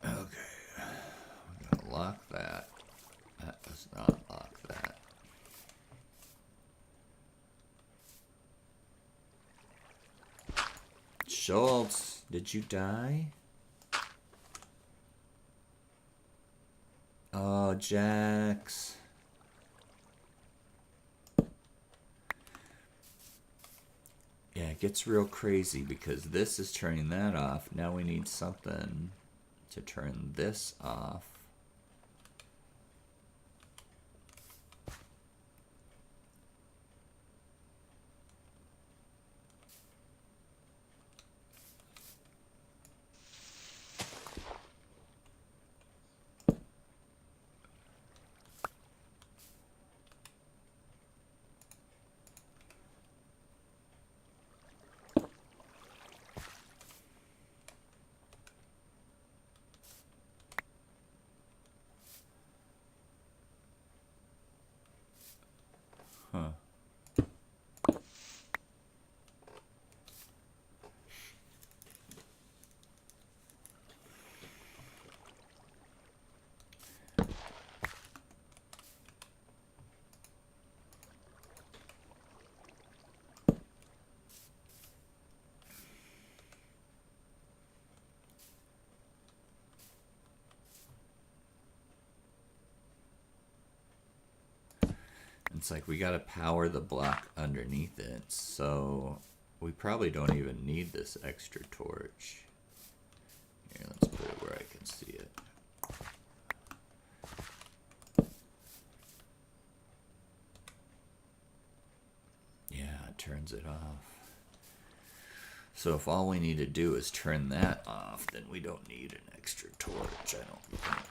Okay. I'm gonna lock that. That does not lock that. Schultz, did you die? Oh, Jax. Yeah, it gets real crazy because this is turning that off. Now we need something to turn this off. Huh. It's like we gotta power the block underneath it, so we probably don't even need this extra torch. Here, let's put it where I can see it. Yeah, it turns it off. So if all we need to do is turn that off, then we don't need an extra torch, I don't think.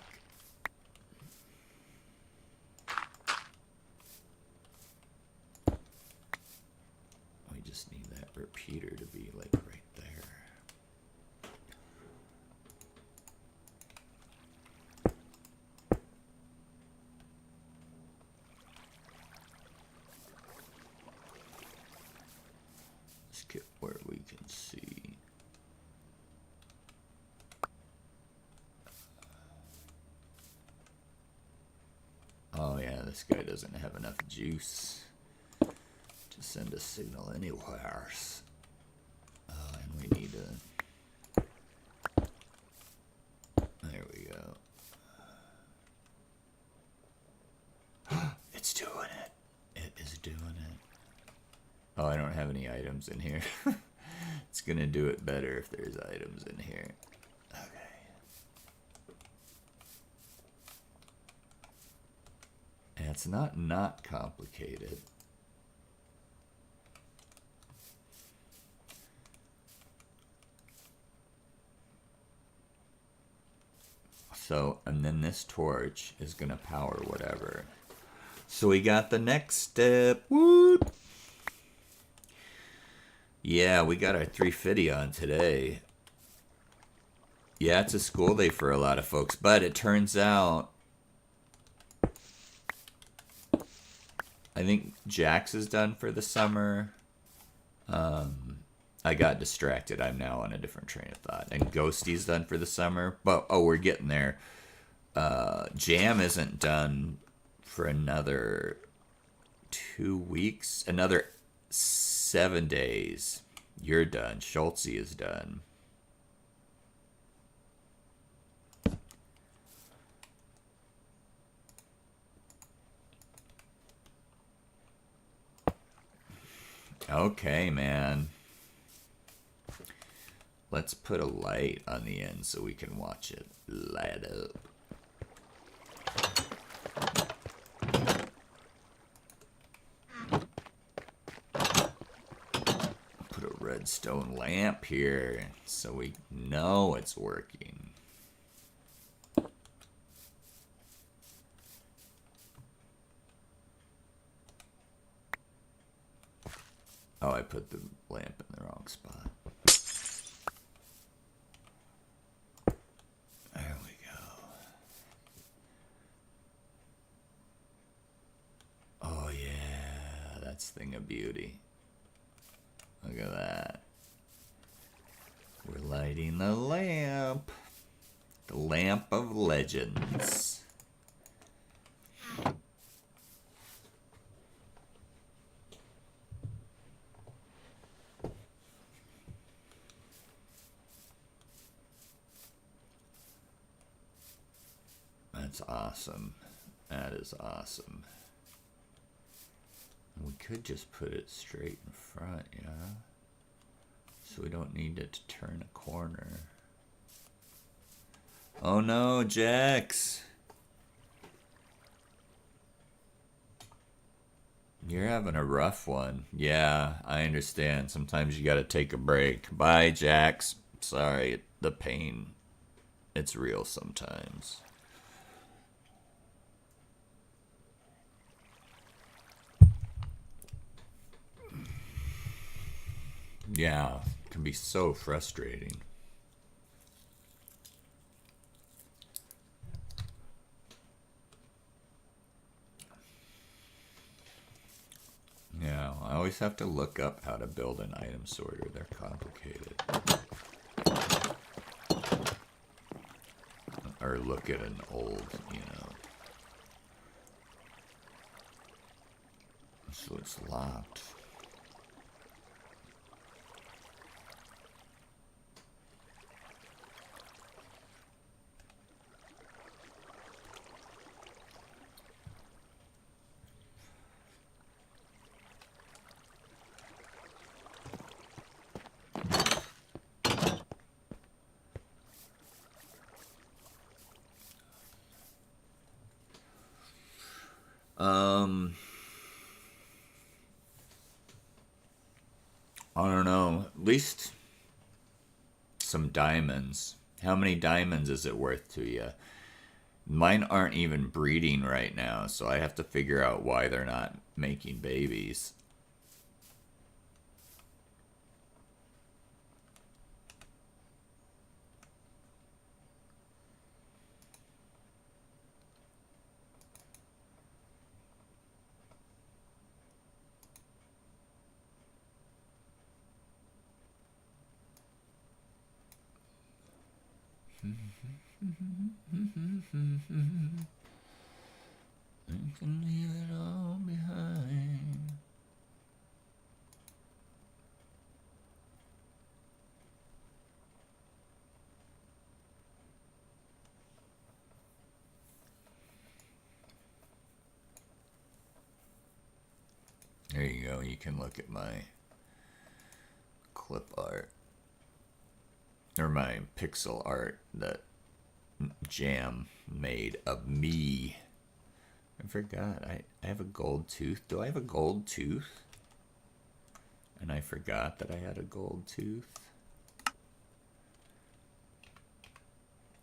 Just need that repeater to be like right there. Let's get where we can see. Oh yeah, this guy doesn't have enough juice to send a signal anywhere. And we need a... There we go. It's doing it. It is doing it. Oh, I don't have any items in here. It's gonna do it better if there's items in here. Okay. And it's not complicated. So, and then this torch is going to power whatever. So we got the next step. Woo! Yeah, we got our 350 on today. Yeah, it's a school day for a lot of folks, but it turns out I think Jax is done for the summer. I got distracted. I'm now on a different train of thought. And Ghosty's done for the summer. But, oh, we're getting there. Jam isn't done for another 2 weeks. Another 7 days. You're done. Schultze is done. Okay, man. Let's put a light on the end so we can watch it light up. Put a redstone lamp here so we know it's working. Oh, I put the lamp in the wrong spot. There we go. Oh yeah, that's thing of beauty. Look at that. We're lighting the lamp. The lamp of legends. That's awesome. That is awesome. We could just put it straight in front, yeah? So we don't need it to turn a corner. Oh no, Jax! You're having a rough one. Yeah, I understand. Sometimes you gotta take a break. Bye, Jax. Sorry, the pain. It's real sometimes. Yeah, it can be so frustrating. always have to look up how to build an item sorter. They're complicated. Or look at an old, you know. So it's locked. I don't know. At least some diamonds. How many diamonds is it worth to you? Mine aren't even breeding right now, so I have to figure out why they're not making babies. You can leave it all behind. There you go. You can look at my clip art. Or my pixel art that Jam made of me. I forgot. I have a gold tooth. Do I have a gold tooth? And I forgot that I had a gold tooth.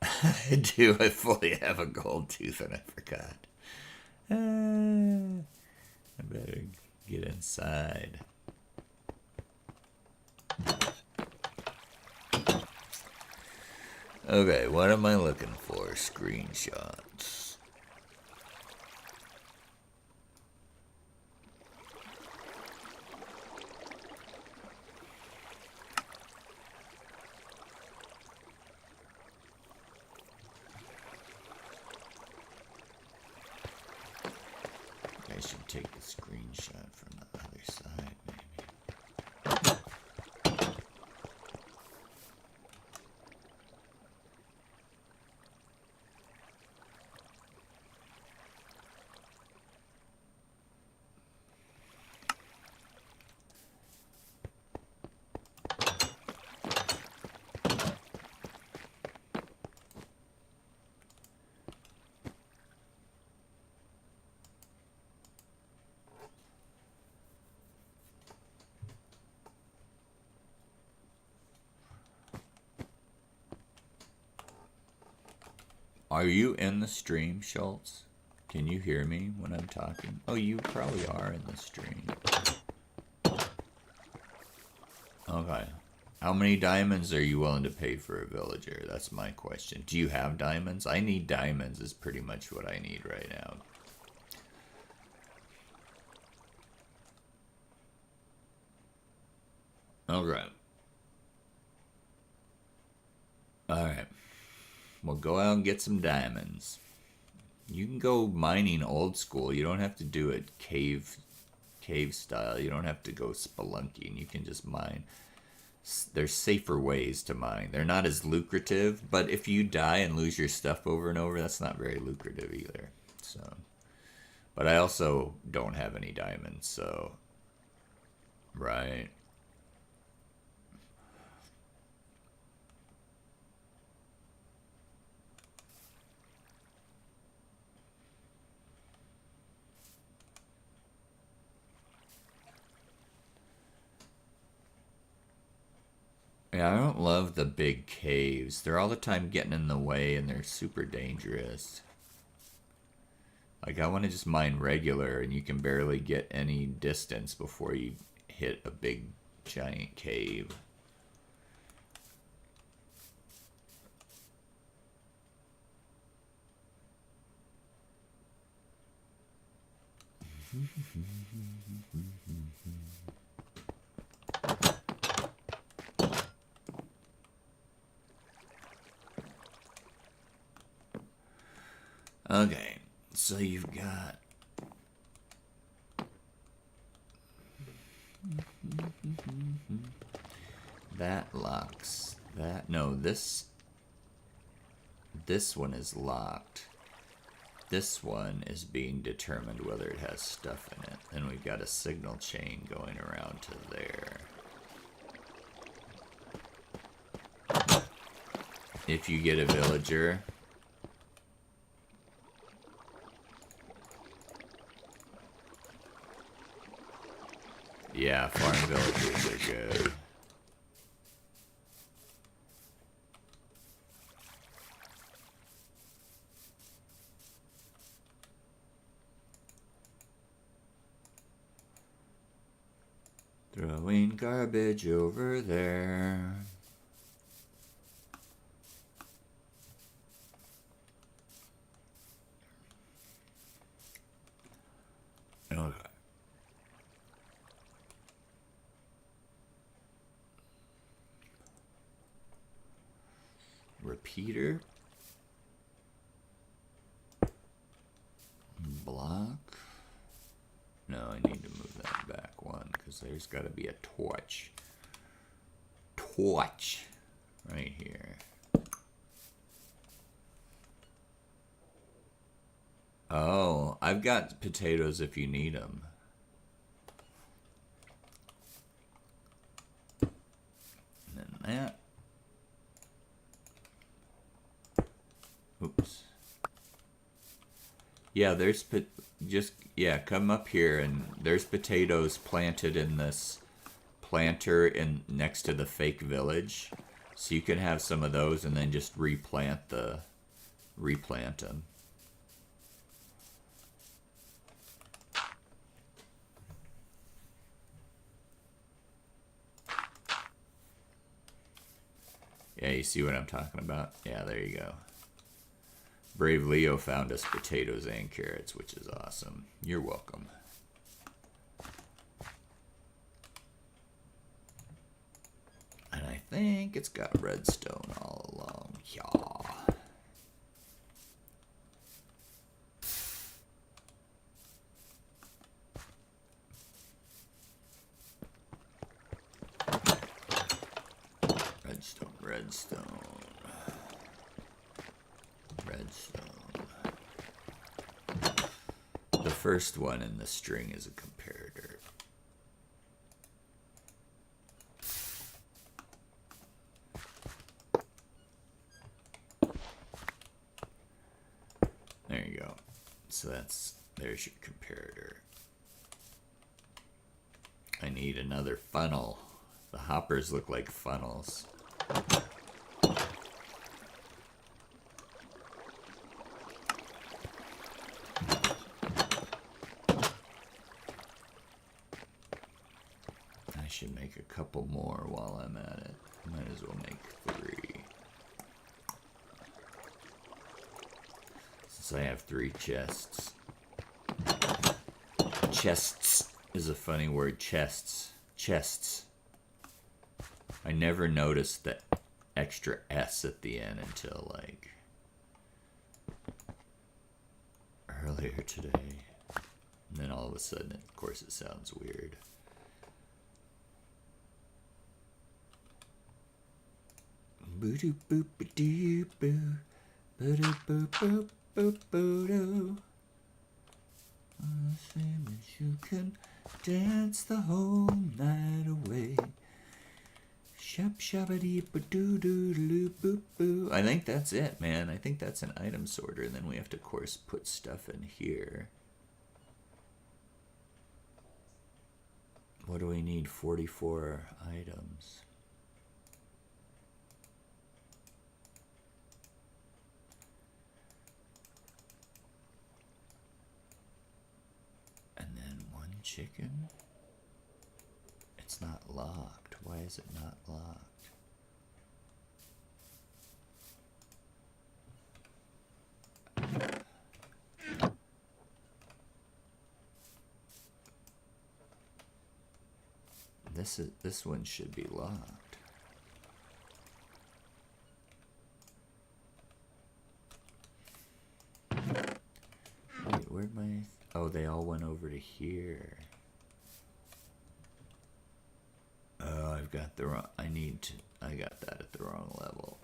I do. I fully have a gold tooth and I forgot. I better get inside. Okay, what am I looking for? Screenshots. I should take a screenshot from the other side, maybe. Are you in the stream, Schultz? Can you hear me when I'm talking? Oh, you probably are in the stream. Okay. How many diamonds are you willing to pay for a villager? That's my question. Do you have diamonds? I need diamonds is pretty much what I need right now. Okay. Alright. Well, go out and get some diamonds. You can go mining old school. You don't have to do it cave style. You don't have to go spelunking. You can just mine. There's safer ways to mine. They're not as lucrative, but if you die and lose your stuff over and over, that's not very lucrative either. So, but I also don't have any diamonds, so right. Yeah, I don't love the big caves. They're all the time getting in the way and they're super dangerous. Like, I want to just mine regular and you can barely get any distance before you hit a big, giant cave. Okay, so you've got that locks that. No, this one is locked. This one is being determined whether it has stuff in it. Then we've got a signal chain going around to there. If you get a villager, yeah, farm villagers are good. Throwing garbage over there. Okay. Repeater. Block. No, I need to move that back one because there's got to be a torch. Torch right here. Oh, I've got potatoes if you need them. And then that. Oops. Yeah, there's come up here and there's potatoes planted in this planter in next to the fake village. So you can have some of those and then just replant them. Yeah, you see what I'm talking about? Yeah, there you go. Brave Leo found us potatoes and carrots, which is awesome. You're welcome. And I think it's got redstone all along. Yeah. Redstone, redstone. Redstone. The first one in the string is a comparator. There you go. So there's your comparator. I need another funnel. The hoppers look like funnels. I should make a couple more while I'm at it. Might as well make 3. Since I have 3 chests. Chests is a funny word. Chests. Chests. I never noticed the extra S at the end until like earlier today. And then all of a sudden, of course, it sounds weird. Boo-doo boop doo boo. Boo-doo boop boop boop boo-doo. Same as you can dance the whole night away. Shop shabba ba doo doo doo boop boo. I think that's it, man. I think that's an item sorter. And then we have to, of course, put stuff in here. What do we need? 44 items. And then 1 chicken. It's not locked. Why is it not locked? This one should be locked. where'd my... Oh, they all went over to here. Oh, I've got the wrong... I got that at the wrong level.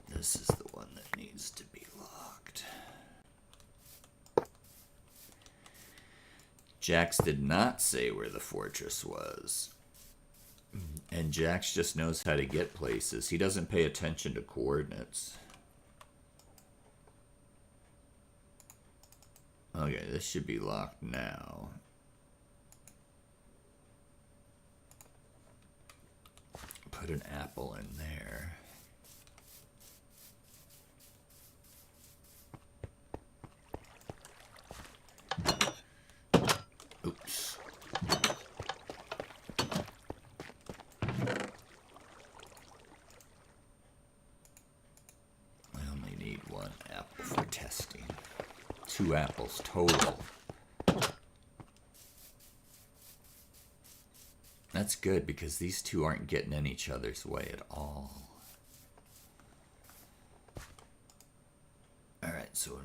This is the one that needs to be locked. Jax did not say where the fortress was. And Jax just knows how to get places. He doesn't pay attention to coordinates. Okay, this should be locked now. Put an apple in there. Oops. I only need one apple for testing. 2 apples total. That's good because these two aren't getting in each other's way at all. Alright, so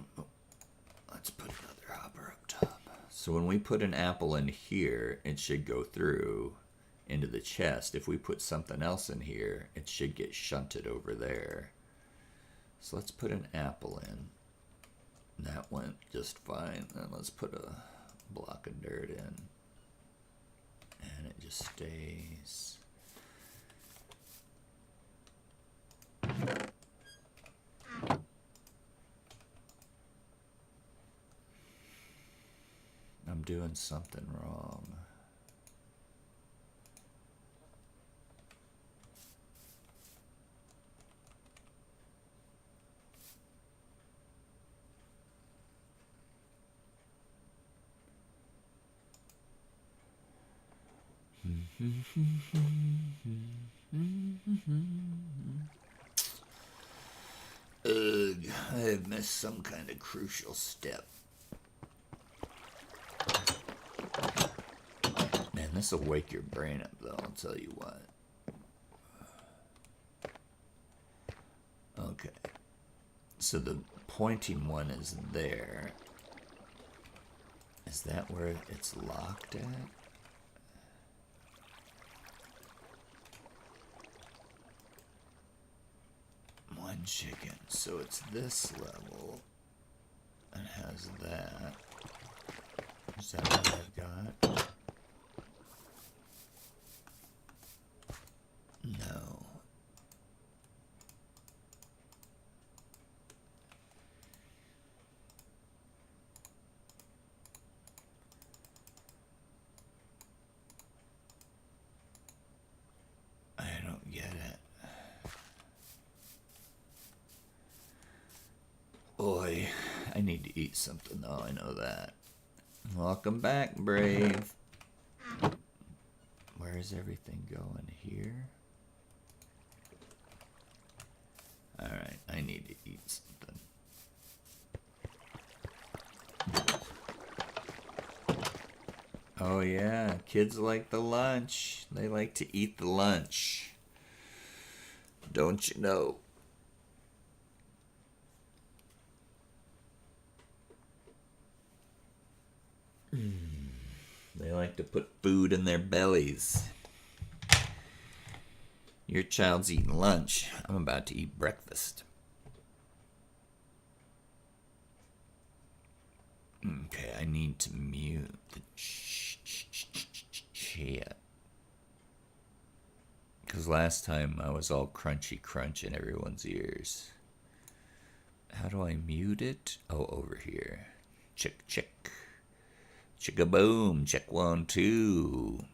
let's put another hopper up top. So when we put an apple in here, it should go through into the chest. If we put something else in here, it should get shunted over there. So let's put an apple in. That went just fine. Then let's put a block of dirt in. And it just stays. I'm doing something wrong. Ugh, I have missed some kind of crucial step. Man, this will wake your brain up, though, I'll tell you what. Okay. So the pointing one is there. Is that where it's locked at? One chicken. So it's this level. And has that. Is that what I've got? No. I don't get it. Boy, I need to eat something though, I know that. Welcome back, Brave. Where is everything going here? Alright, I need to eat something. Oh yeah, kids like the lunch. They like to eat the lunch. Don't you know? They like to put food in their bellies. Your child's eating lunch. I'm about to eat breakfast. Okay, I need to mute the chat. Because last time I was all crunchy crunch in everyone's ears. How do I mute it? Oh, over here. Check, check. Chicka-boom. Check 1, 2.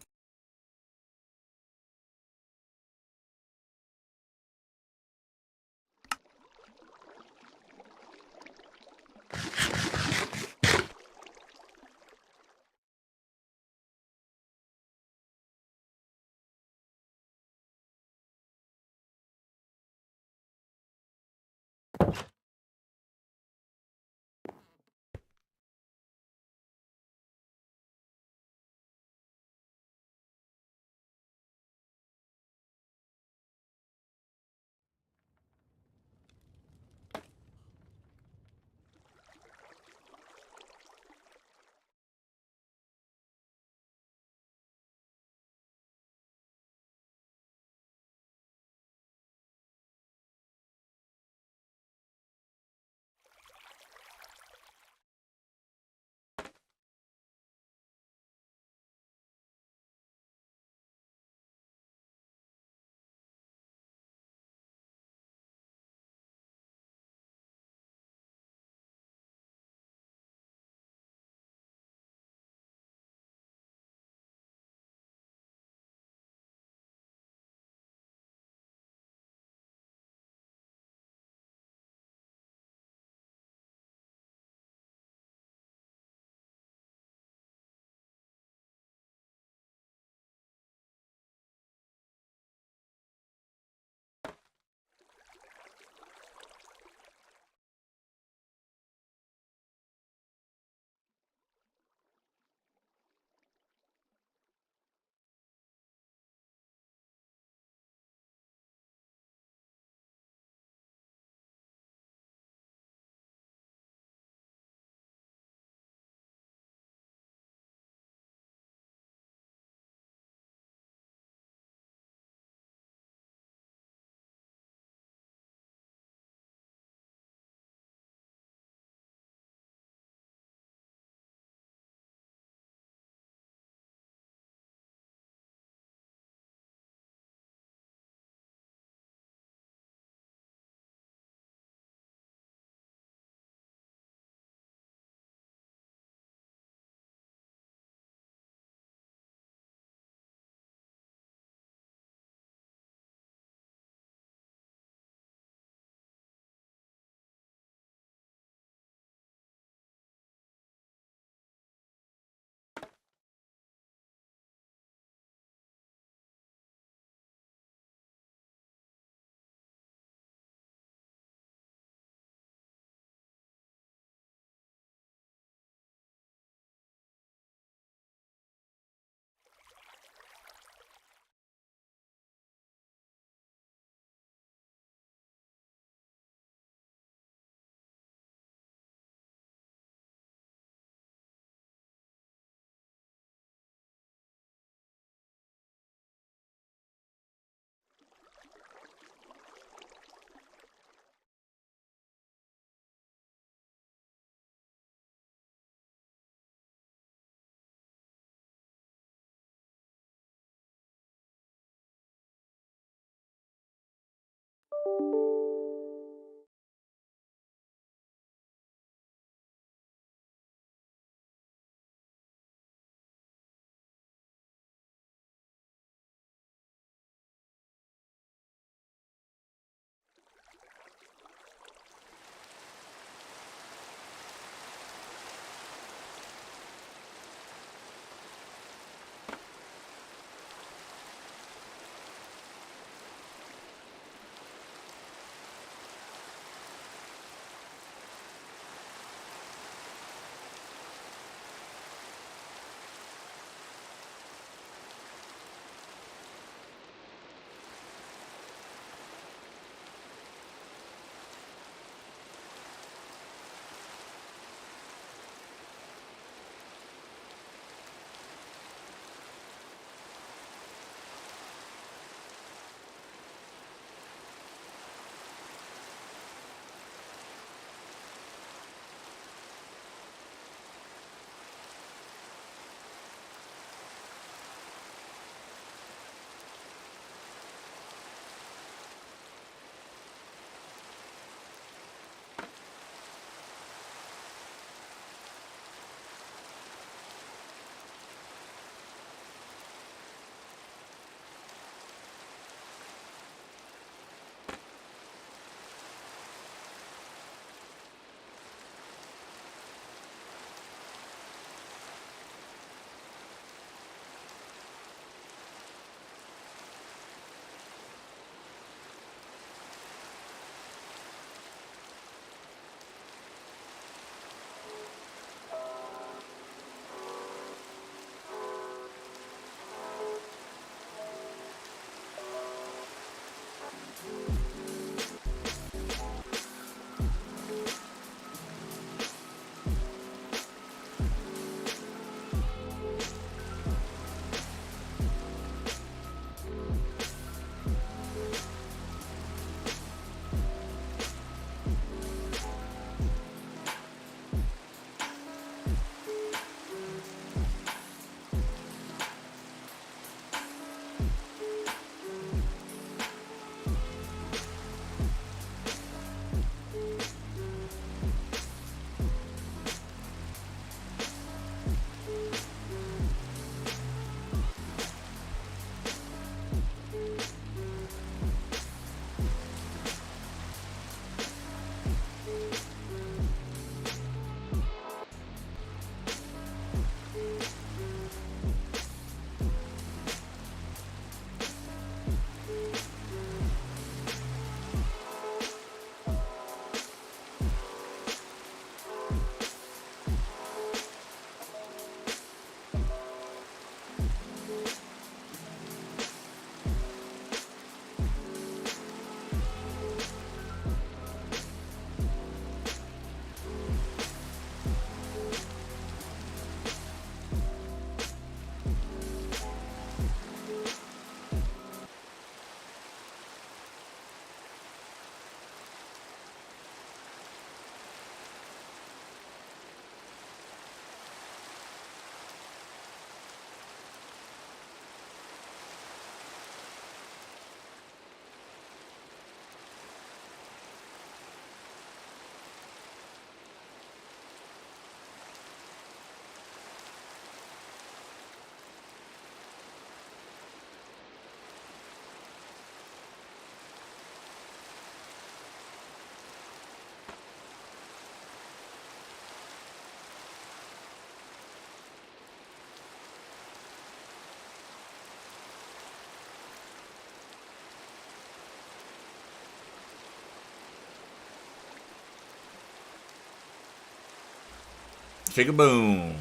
Chicka boom.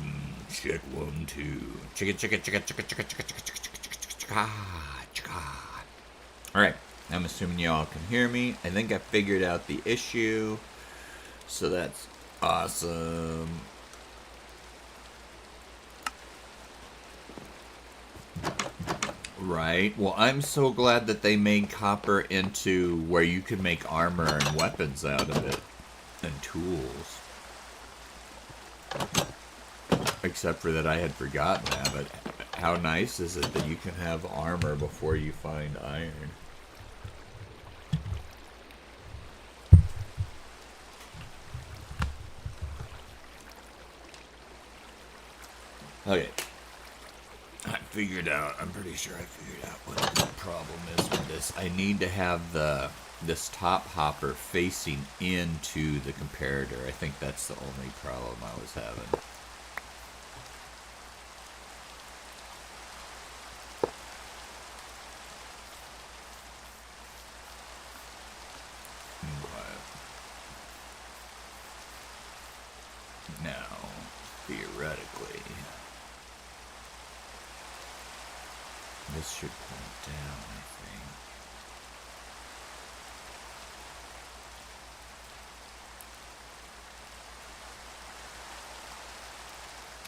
Check 1, 2. Chicka chicka chicka chicka chicka chicka chicka chicka chicka chicka chicka. All right. I'm assuming y'all can hear me. I think I figured out the issue. So that's awesome. Right. Well, I'm so glad that they made copper into where you can make armor and weapons out of it. And tools. Except for that I had forgotten that, but how nice is it that you can have armor before you find iron? Okay. I figured out, I'm pretty sure I figured out what the problem is with this. I need to have this top hopper facing into the comparator. I think that's the only problem I was having. Now, theoretically, this should point down, I think.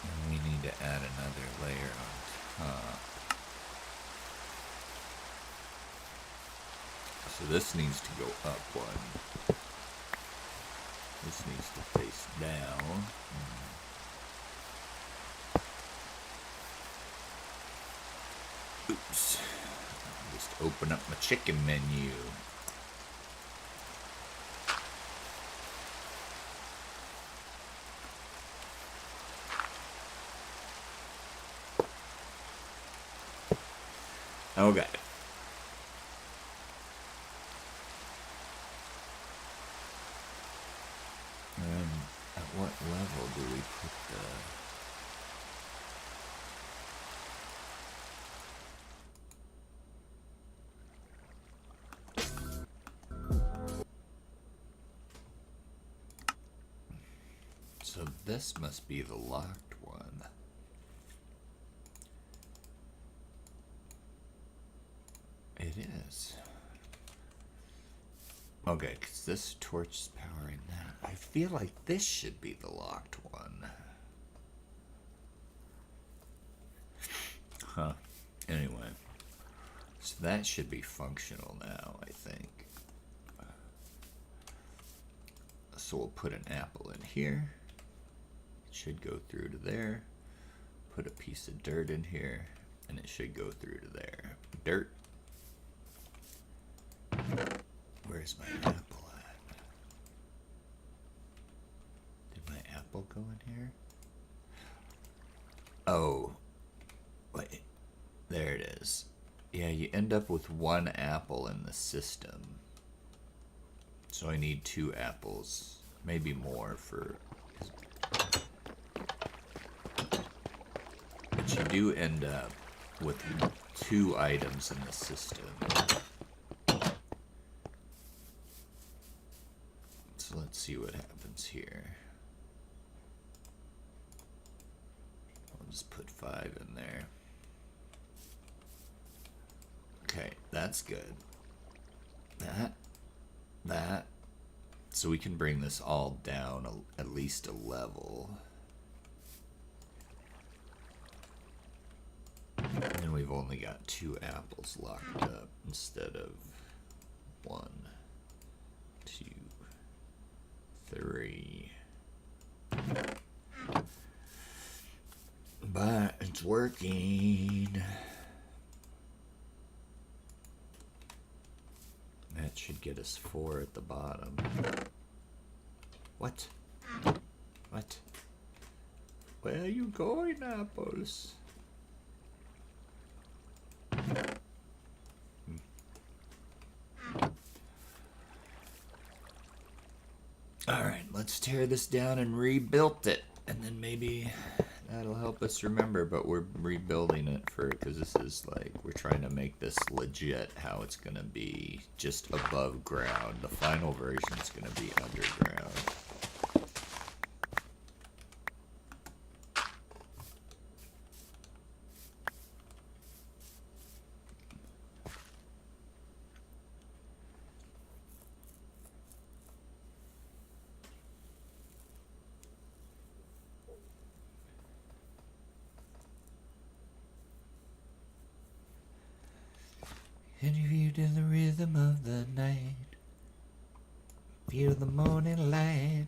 And we need to add another layer on top. So this needs to go up one. This needs to face down. Oops. Just open up my chicken menu. Okay. And at what level do we put the... So this must be the locked one. It is. Okay, because this torch is powering that. I feel like this should be the locked one. Huh. Anyway. So that should be functional now, I think. So we'll put an apple in here. It should go through to there. Put a piece of dirt in here, and it should go through to there. Dirt. Where's my apple at? Did my apple go in here? Oh. Wait. There it is. Yeah, you end up with one apple in the system. So I need 2 apples. Maybe more for... But you do end up with 2 items in the system. So let's see what happens here. I'll just put 5 in there. Okay, that's good. That. So we can bring this all down at least a level. And then we've only got 2 apples locked up instead of 1, 2, 3. But it's working. That should get us 4 at the bottom. What? What? Where are you going, apples? Alright, let's tear this down and rebuild it. And then maybe that'll help us remember, but we're rebuilding it because this is like, we're trying to make this legit how it's gonna be just above ground. The final version is gonna be underground. Interviewed in the rhythm of the night. Feel the morning light.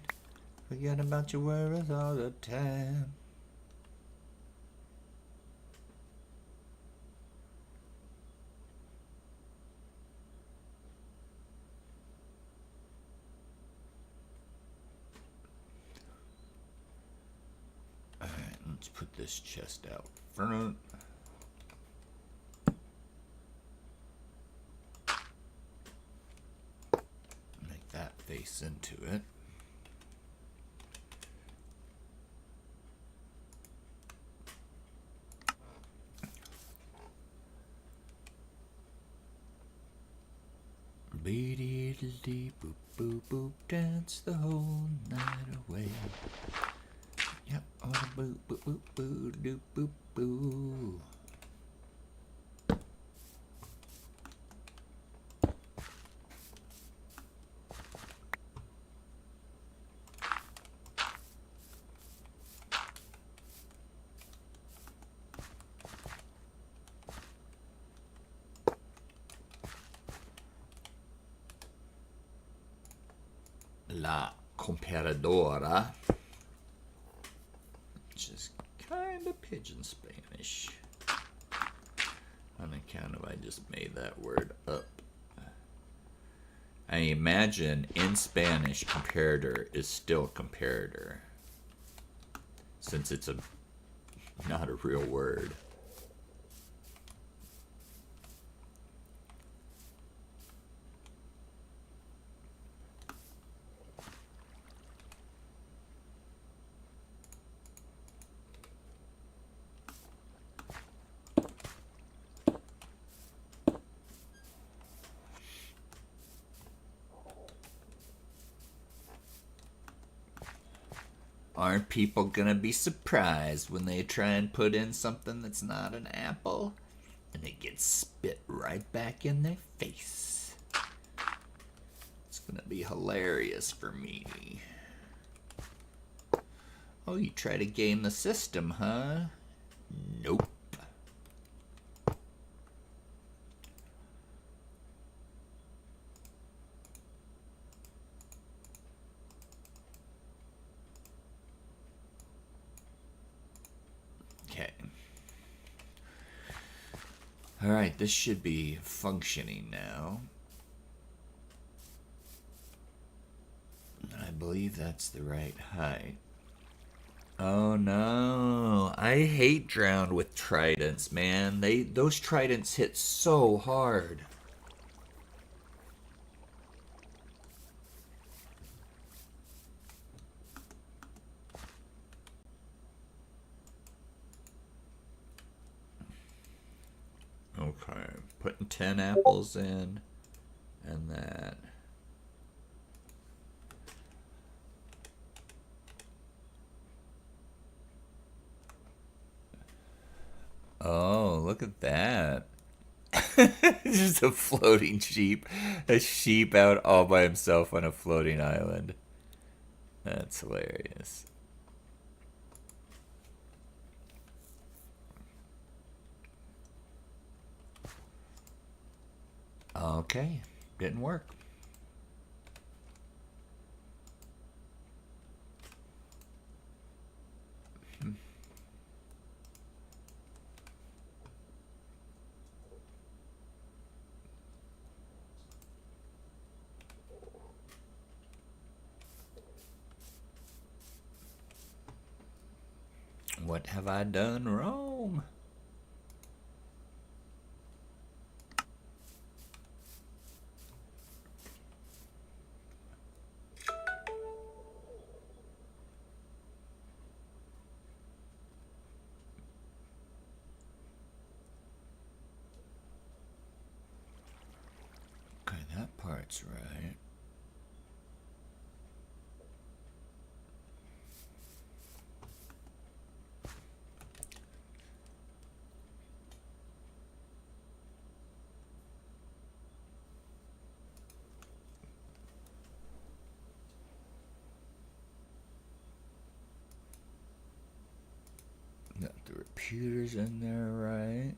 Forget about your worries all the time. Alright, Let's put this chest out front. Make that face into it. Be-dee-dee-dee, boop, boop, boop, dance the whole night away. Yep, on a boop, boop, boop, boop, doop, boop, boo. La Comparadora, which is kind of pigeon Spanish on account of I just made that word up. I imagine in Spanish comparator is still comparator since it's not a real word. Aren't people gonna be surprised when they try and put in something that's not an apple and it gets spit right back in their face? It's gonna be hilarious for me. Oh, you try to game the system, huh? Nope. Okay. Alright, this should be functioning now. I believe that's the right height. Oh no, I hate drowned with tridents, man. Those tridents hit so hard. Okay, putting 10 apples in, and that. Oh, look at that. Just a floating sheep. A sheep out all by himself on a floating island. That's hilarious. Okay, didn't work. What have I done wrong? Okay, that part's right. Got the repeaters in there, right?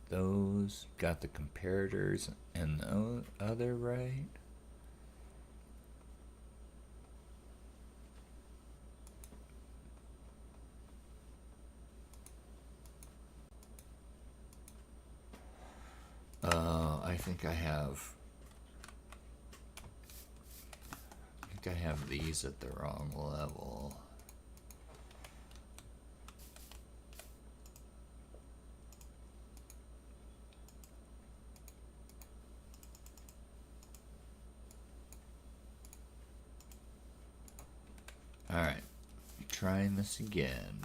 Those got the comparators and the other right. I think I have I have these at the wrong level. Alright, trying this again.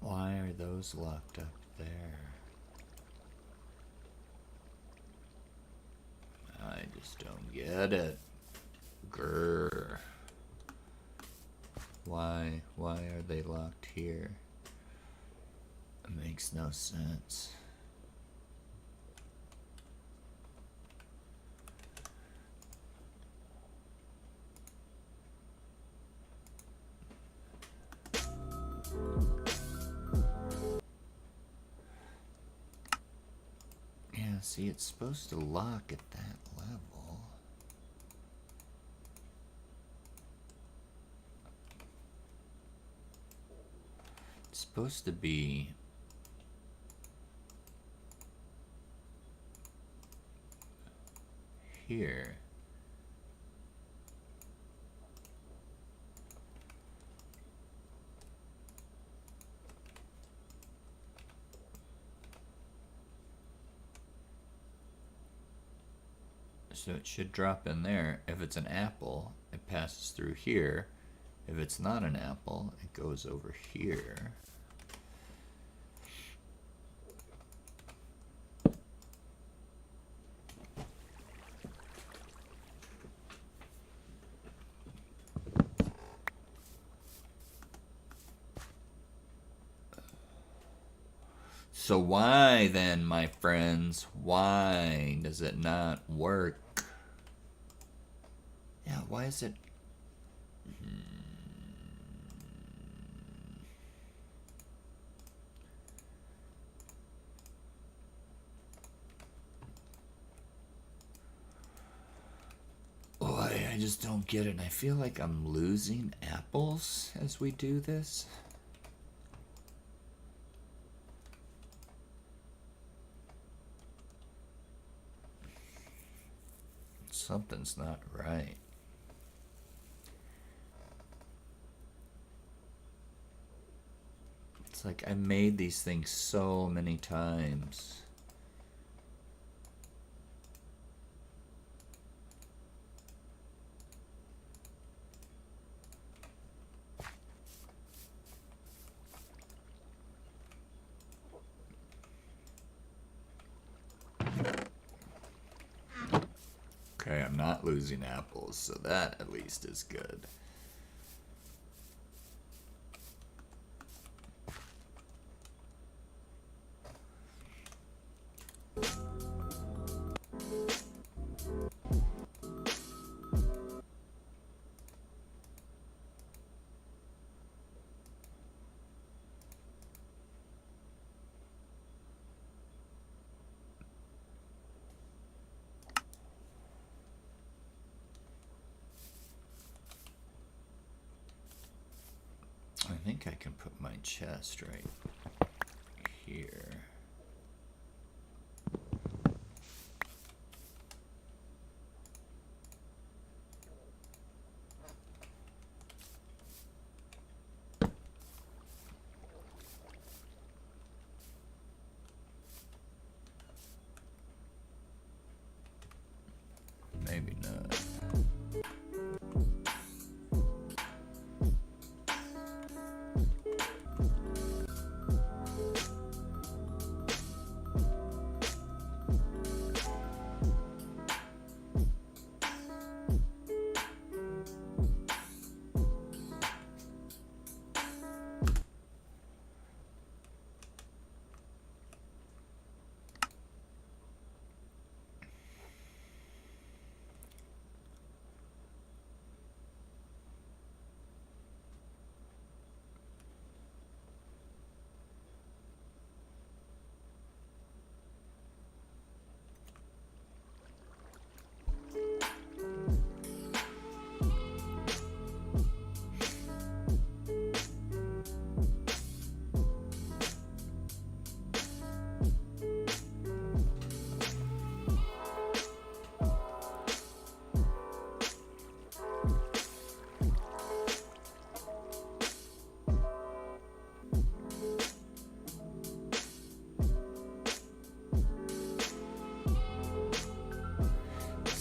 Why are those locked up there? I just don't get it. Grrr. Why are they locked here? It makes no sense. Yeah, see, it's supposed to lock at that level. It's supposed to be here. So it should drop in there. If it's an apple, it passes through here. If it's not an apple, it goes over here. So why then, my friends, why does it not work? Yeah, why is it? Boy, I just don't get it. And I feel like I'm losing apples as we do this. Something's not right. It's like I made these things so many times. Okay, I'm not losing apples, so that at least is good. I think I can put my chest right here. Maybe not.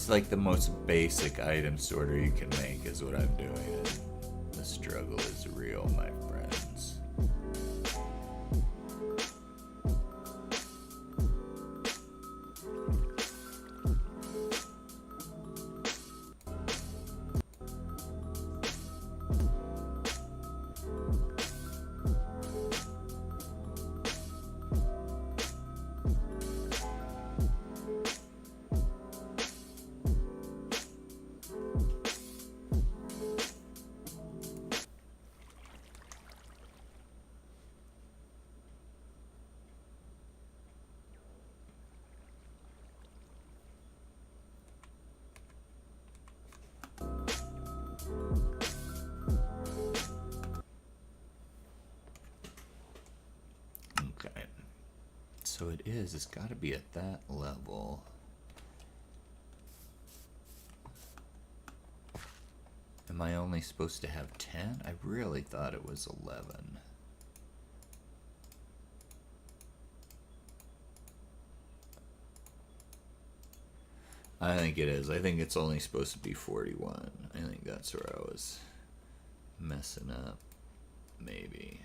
It's like the most basic item sorter you can make is what I'm doing. And the struggle is real, my friends. Okay. So it is. It's got to be at that level. Am I only supposed to have 10? I really thought it was 11. I think it is. I think it's only supposed to be 41. I think that's where I was messing up. Maybe.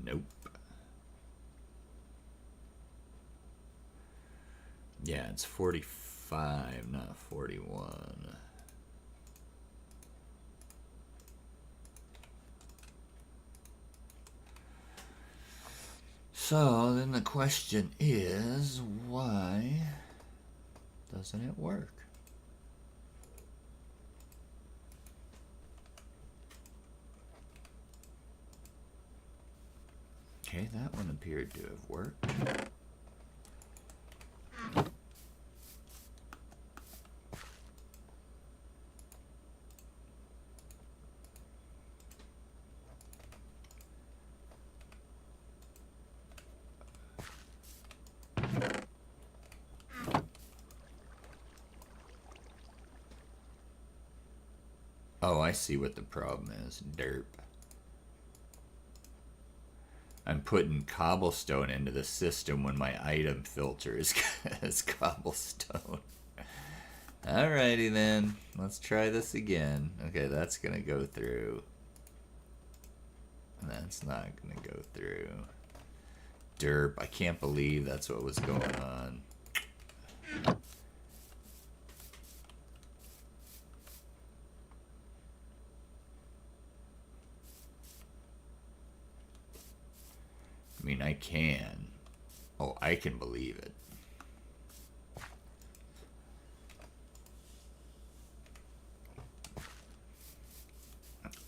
Nope. Yeah, it's 45, not 41. So then the question is, why doesn't it work? Okay, that one appeared to have worked. Oh, I see what the problem is. Derp. I'm putting cobblestone into the system when my item filter is cobblestone. Alrighty then. Let's try this again. Okay, that's gonna go through. That's not gonna go through. Derp. I can't believe that's what was going on. I mean, I can. Oh, I can believe it.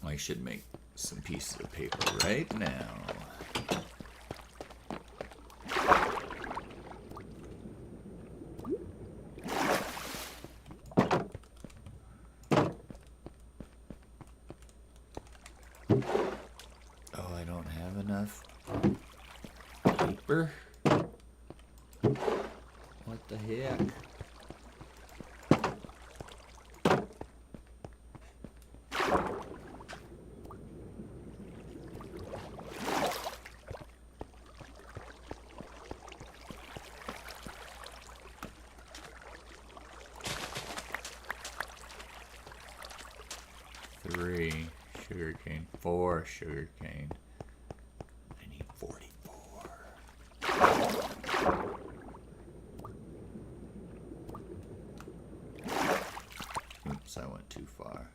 I should make some pieces of paper right now. Oh, I don't have enough paper. What the heck? Three sugarcane, 4 sugarcane. I need 44. Oops, I went too far.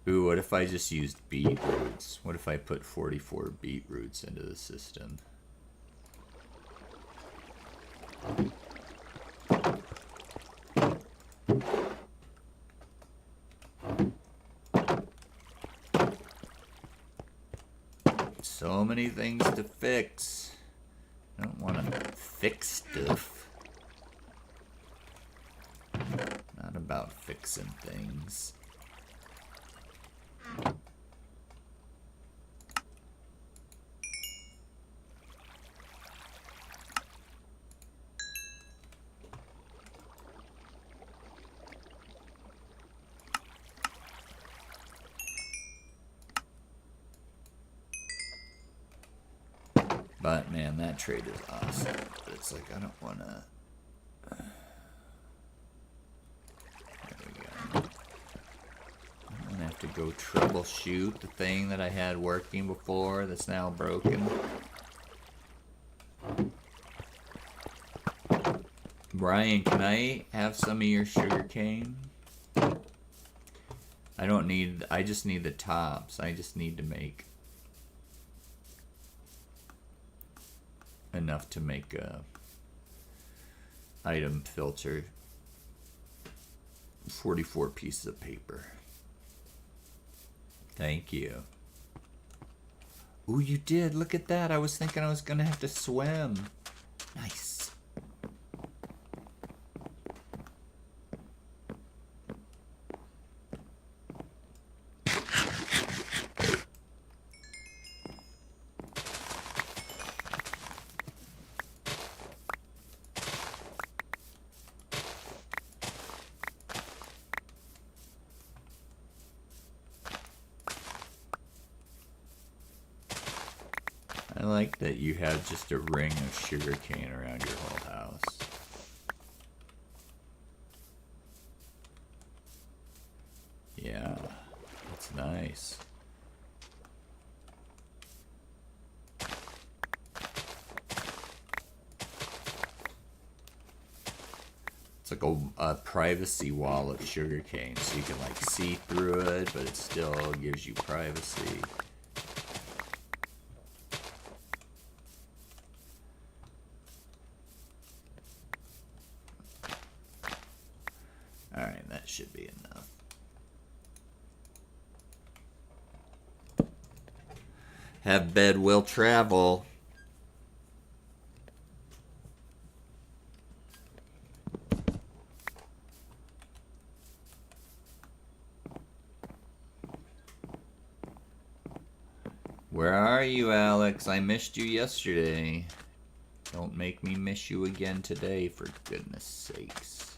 Ooh, what if I just used beetroots? What if I put 44 beetroots into the system? So many things to fix. I don't want to fix stuff. Not about fixing things. But man, that trade is awesome. But it's like I don't want to. There we go. I'm gonna have to go troubleshoot the thing that I had working before that's now broken. Brian, can I have some of your sugar cane? I don't need, I just need the tops. I just need to make enough to make a item filter. 44 pieces of paper. Thank you. Ooh, you did. Look at that. I was thinking I was gonna have to swim. Nice. I like that you have just a ring of sugar cane around your whole house. Yeah, that's nice. It's like a privacy wall of sugar cane, so you can like see through it, but it still gives you privacy. Alright, that should be enough. Have bed will travel. Where are you, Alex? I missed you yesterday. Don't make me miss you again today, for goodness sakes.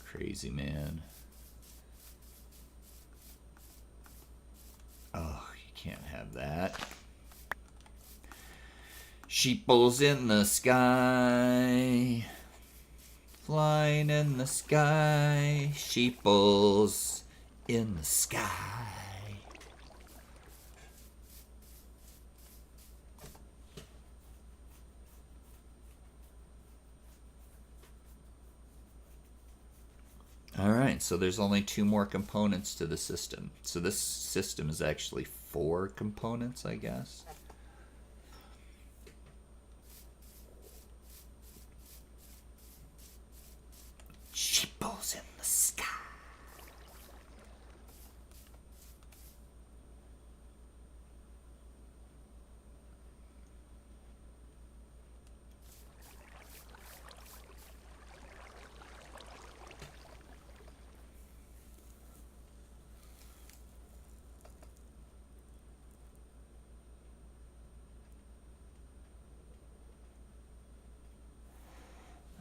Crazy man. Oh, you can't have that. Sheeples in the sky. Flying in the sky. Sheeples in the sky. Alright, so there's only 2 more components to the system. So this system is actually 4 components, I guess. Sheeples in the sky.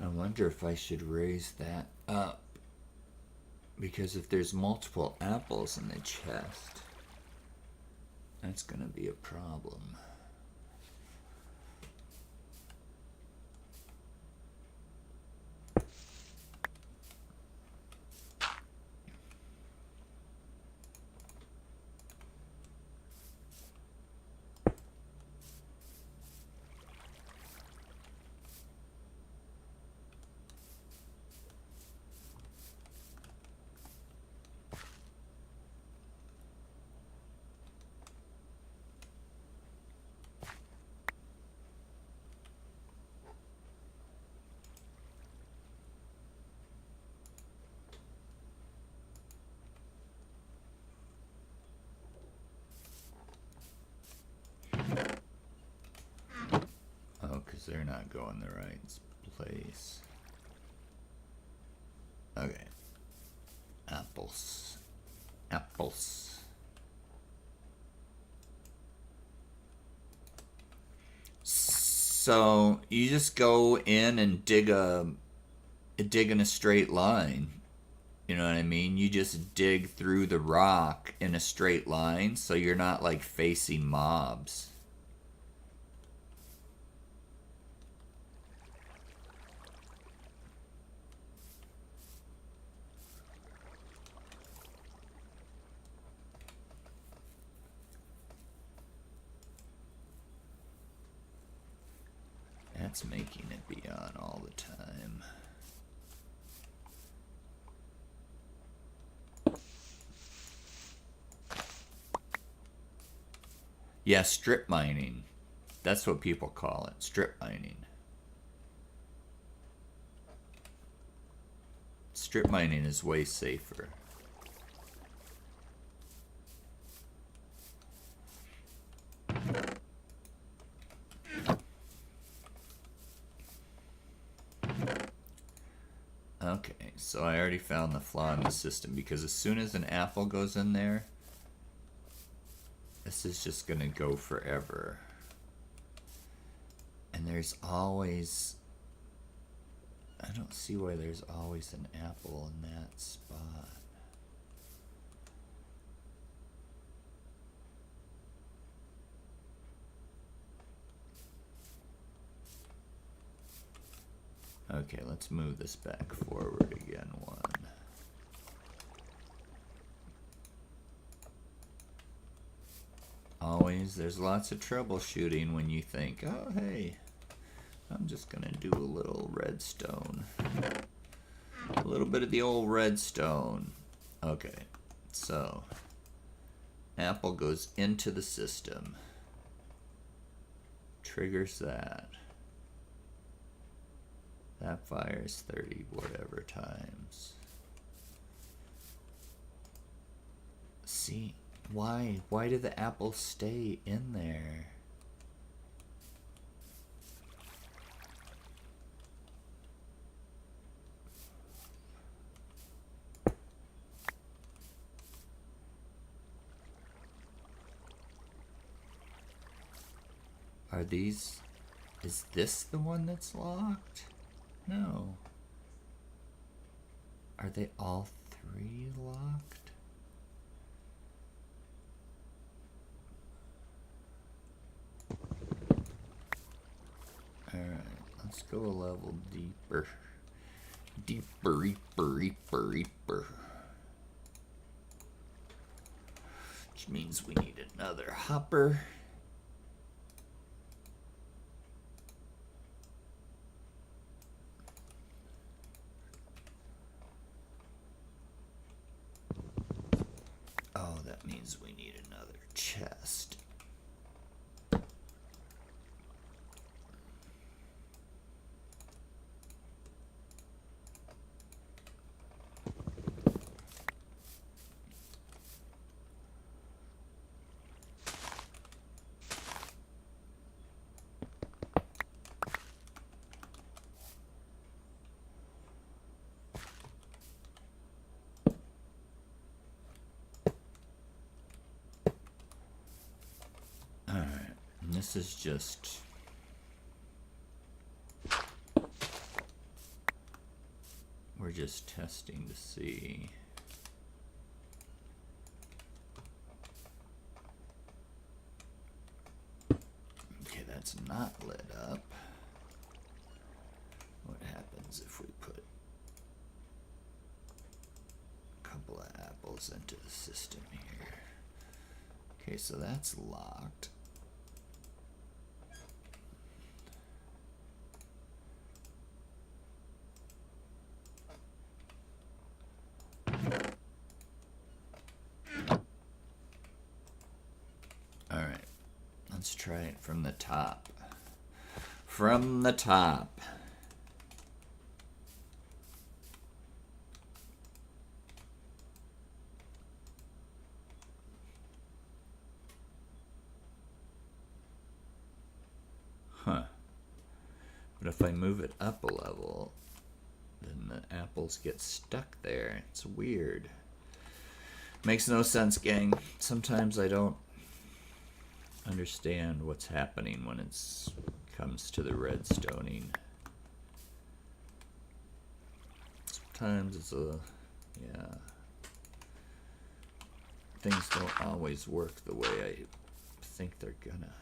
I wonder if I should raise that up. Because if there's multiple apples in the chest, that's gonna be a problem. Because they're not going the right place. Okay. Apples. Apples. So you just go in and dig in a straight line. You know what I mean? You just dig through the rock in a straight line, so you're not like facing mobs. it's making it be on all the time. Yeah, strip mining. That's what people call it, strip mining. Strip mining is way safer. Okay, so I already found the flaw in the system, because as soon as an apple goes in there, this is just gonna go forever. And there's always, I don't see why there's always an apple in that spot. Okay, let's move this back forward again one. Always, there's lots of troubleshooting when you think, oh hey, I'm just gonna do a little redstone. A little bit of the old redstone. Okay, so apple goes into the system. Triggers that. That fires 30 whatever times. See, why? Why do the apples stay in there? Are these, is this the one that's locked? No. Are they all three locked? Alright, let's go a level deeper. Deeper. Which means we need another hopper. Oh, that means we need another chest. This is just, we're just testing to see. Okay, that's not lit up. What happens if we put a couple of apples into the system here? Okay, so that's locked. Let's try it from the top. From the top. Huh. But if I move it up a level, then the apples get stuck there. It's weird. Makes no sense, gang. Sometimes I don't understand what's happening when it comes to the redstoning. Sometimes it's yeah. Things don't always work the way I think they're gonna.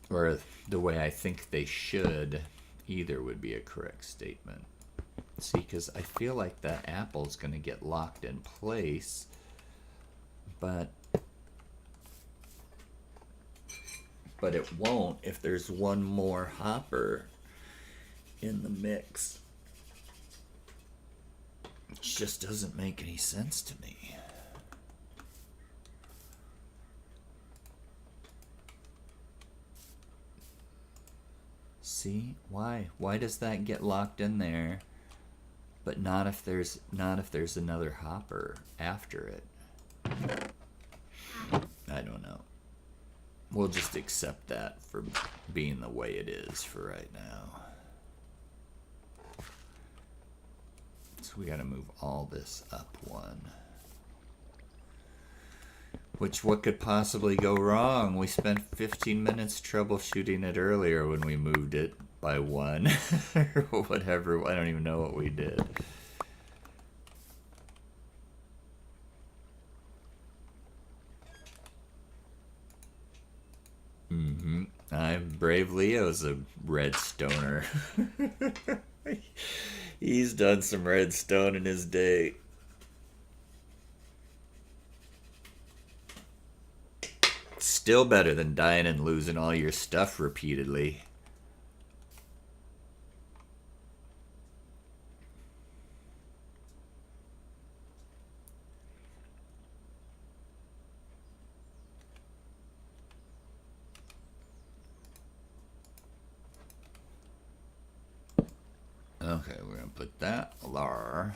Or the way I think they should. Either would be a correct statement. See, because I feel like that apple's going to get locked in place, but it won't if there's one more hopper in the mix. It just doesn't make any sense to me. See, why does that get locked in there, but not if there's another hopper after it? I don't know. We'll just accept that for being the way it is for right now. So we got to move all this up one. Which, what could possibly go wrong? We spent 15 minutes troubleshooting it earlier when we moved it by one. Or whatever. I don't even know what we did. I'm Brave Leo's a redstoner. He's done some redstone in his day. Still better than dying and losing all your stuff repeatedly. Okay, we're gonna put that there.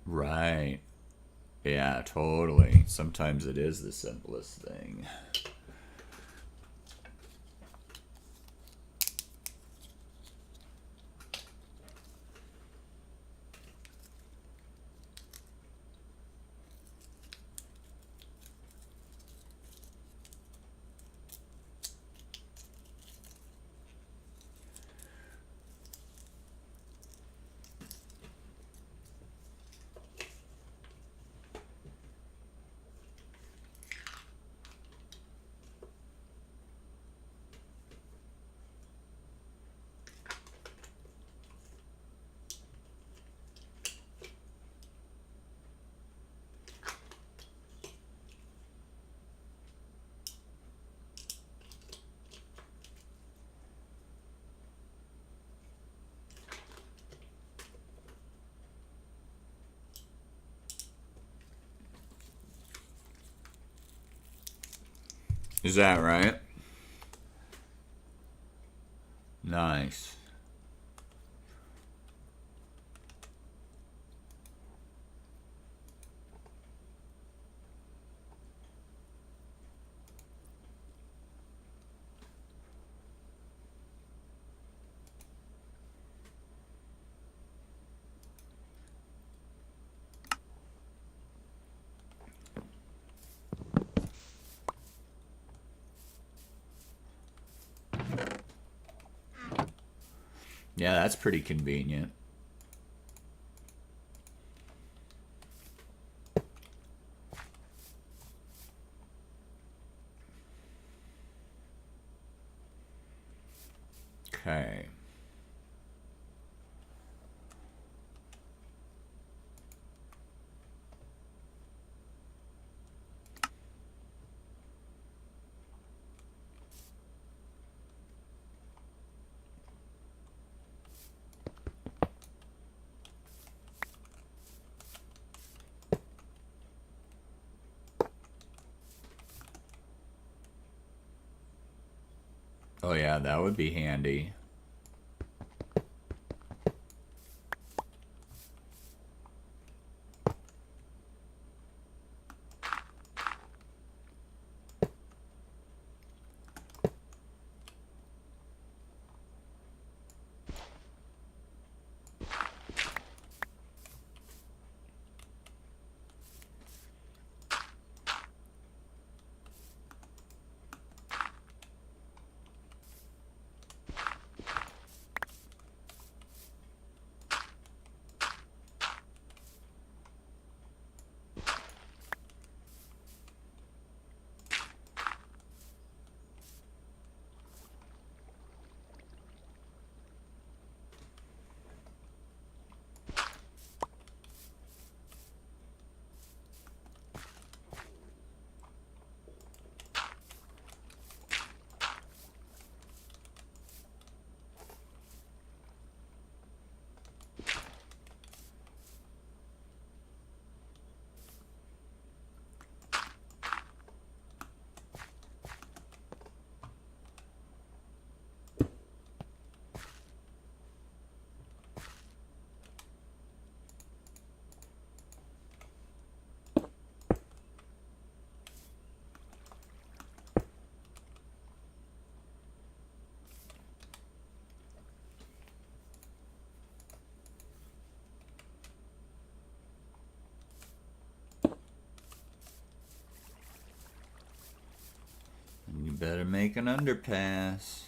Right. Yeah, totally. Sometimes it is the simplest thing. Is that right? Nice. Yeah, that's pretty convenient. Okay. Oh yeah, that would be handy. better make an underpass.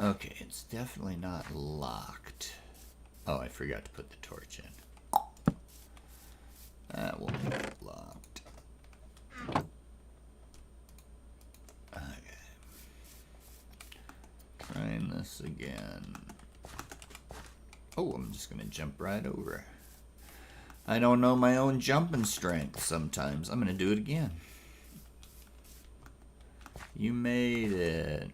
Okay, it's definitely not locked. Oh, I forgot to put the torch in. That will make it locked. Okay. Trying this again. Oh, I'm just gonna jump right over. I don't know my own jumping strength sometimes. I'm gonna do it again. You made it.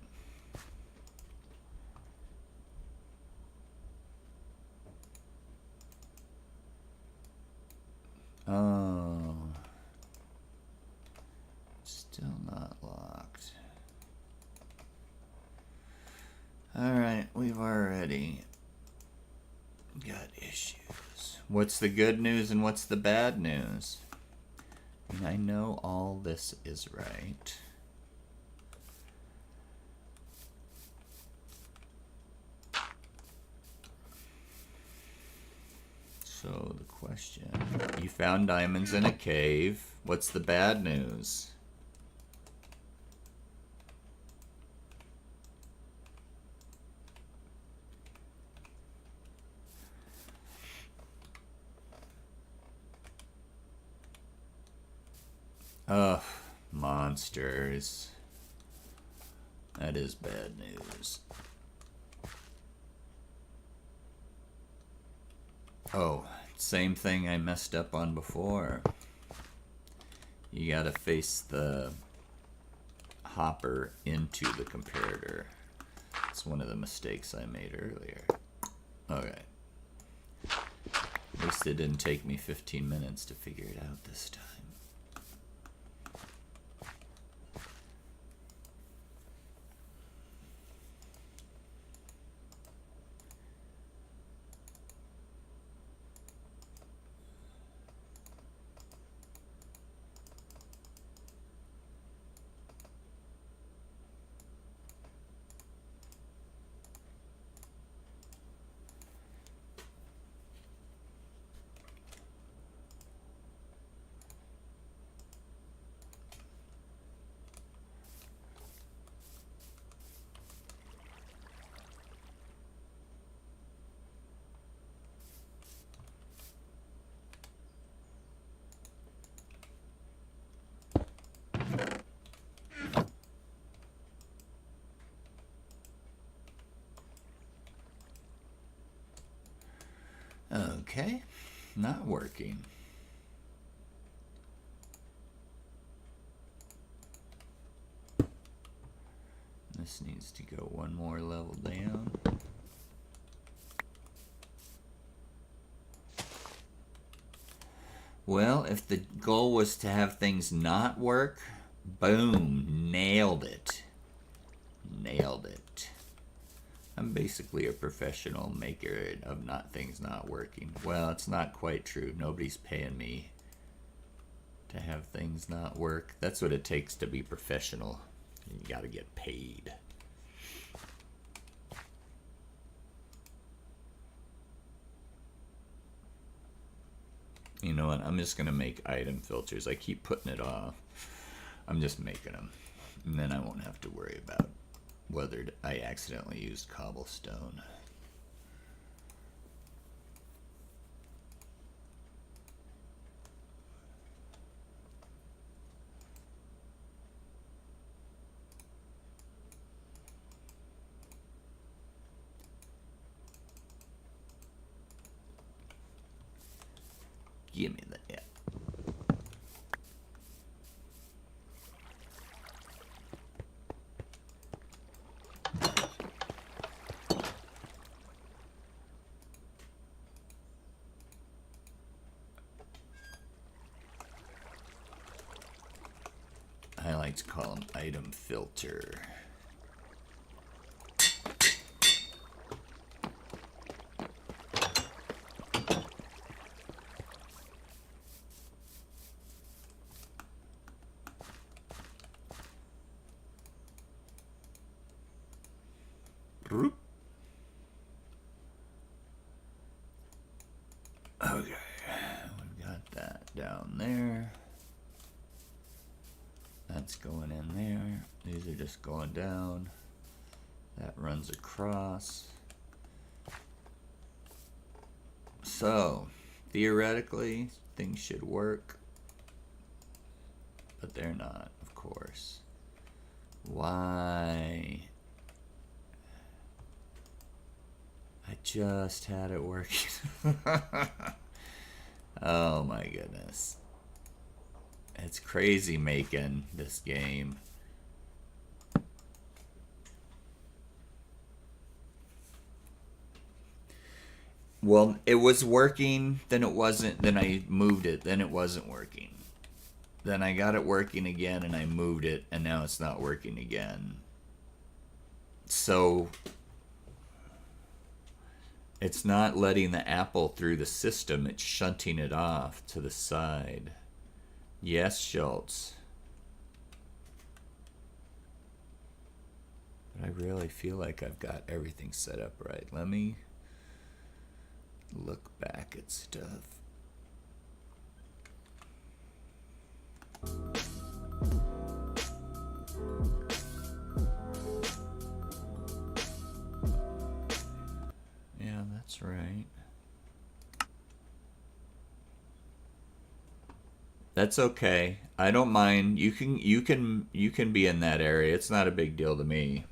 Oh. Still not locked. Alright, we've already got issues. What's the good news and what's the bad news? And I know all this is right. So the question, you found diamonds in a cave. What's the bad news? Ugh, monsters. That is bad news. Oh, same thing I messed up on before. You gotta face the hopper into the comparator. It's one of the mistakes I made earlier. Okay. At least it didn't take me 15 minutes to figure it out this time. Okay, not working. This needs to go one more level down. Well, if the goal was to have things not work, boom, nailed it. Nailed it. I'm basically a professional maker of things not working. Well, it's not quite true. Nobody's paying me to have things not work. That's what it takes to be professional. You gotta get paid. You know what? I'm just gonna make item filters. I keep putting it off. I'm just making them. And then I won't have to worry about whether I accidentally used cobblestone. Give me that. Yeah. I like to call them item filter. Roop. Okay, we've got that down there. That's going in there. These are just going down. That runs across. So, theoretically, things should work. But they're not, of course. Why? I just had it working. Oh my goodness. It's crazy making this game. Well, it was working, then it wasn't, then I moved it, then it wasn't working. Then I got it working again and I moved it, and now it's not working again. So it's not letting the apple through the system, it's shunting it off to the side. Yes, Schultz. But I really feel like I've got everything set up right. Let me look back at stuff. Yeah, that's right. That's okay. I don't mind. You can be in that area. It's not a big deal to me.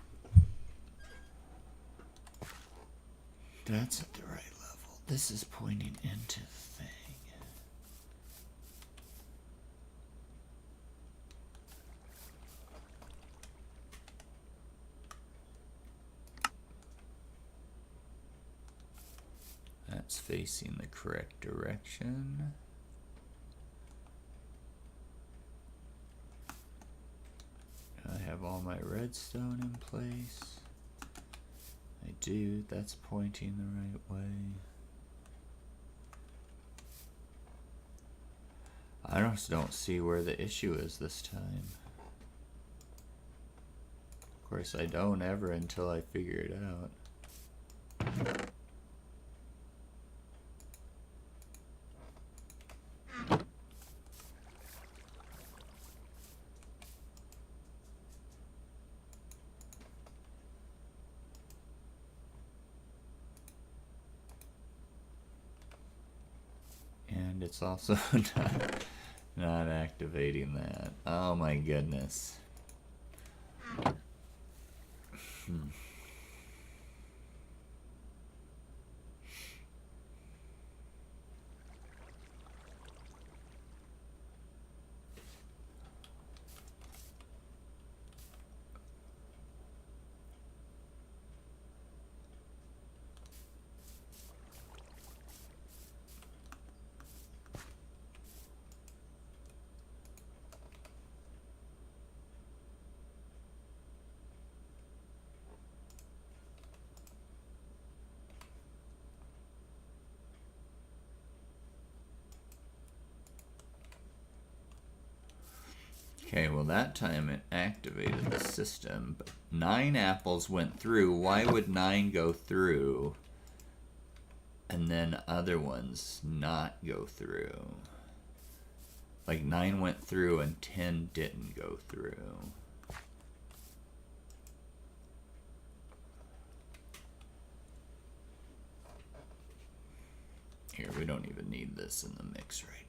That's at the right level. This is pointing into the thing. That's facing the correct direction. I have all my redstone in place. I do. That's pointing the right way. I just don't see where the issue is this time. Of course, I don't ever until I figure it out. And it's also not activating that. Oh my goodness. Okay, well that time it activated the system, but 9 apples went through. Why would 9 go through and then other ones not go through? Like 9 went through and 10 didn't go through. Here, we don't even need this in the mix right now.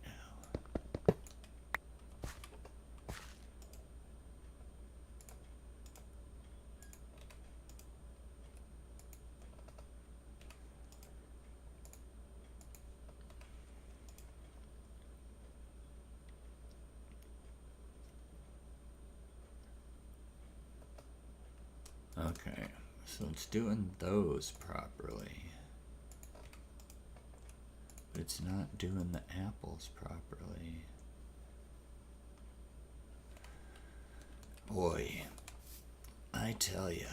Okay, so it's doing those properly. But it's not doing the apples properly. Boy, I tell ya.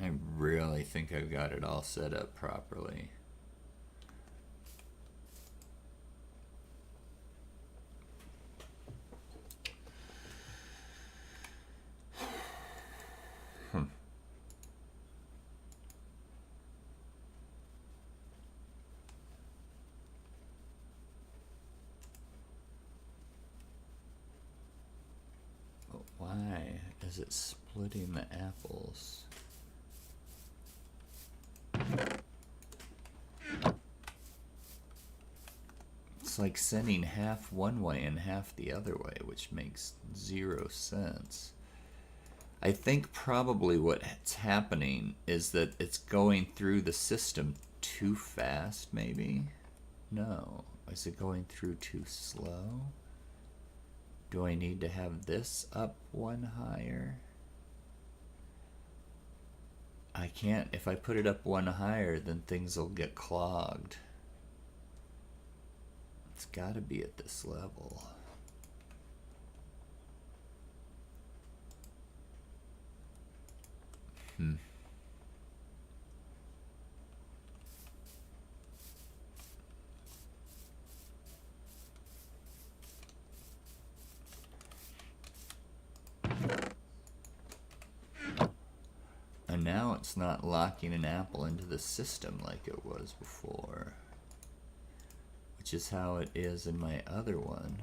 I really think I've got it all set up properly. But why is it splitting the apples? It's like sending half one way and half the other way, which makes 0 sense. I think probably what's happening is that it's going through the system too fast, maybe? No. Is it going through too slow? Do I need to have this up one higher? I can't. If I put it up one higher, then things will get clogged. It's got to be at this level. And now it's not locking an apple into the system like it was before, which is how it is in my other one.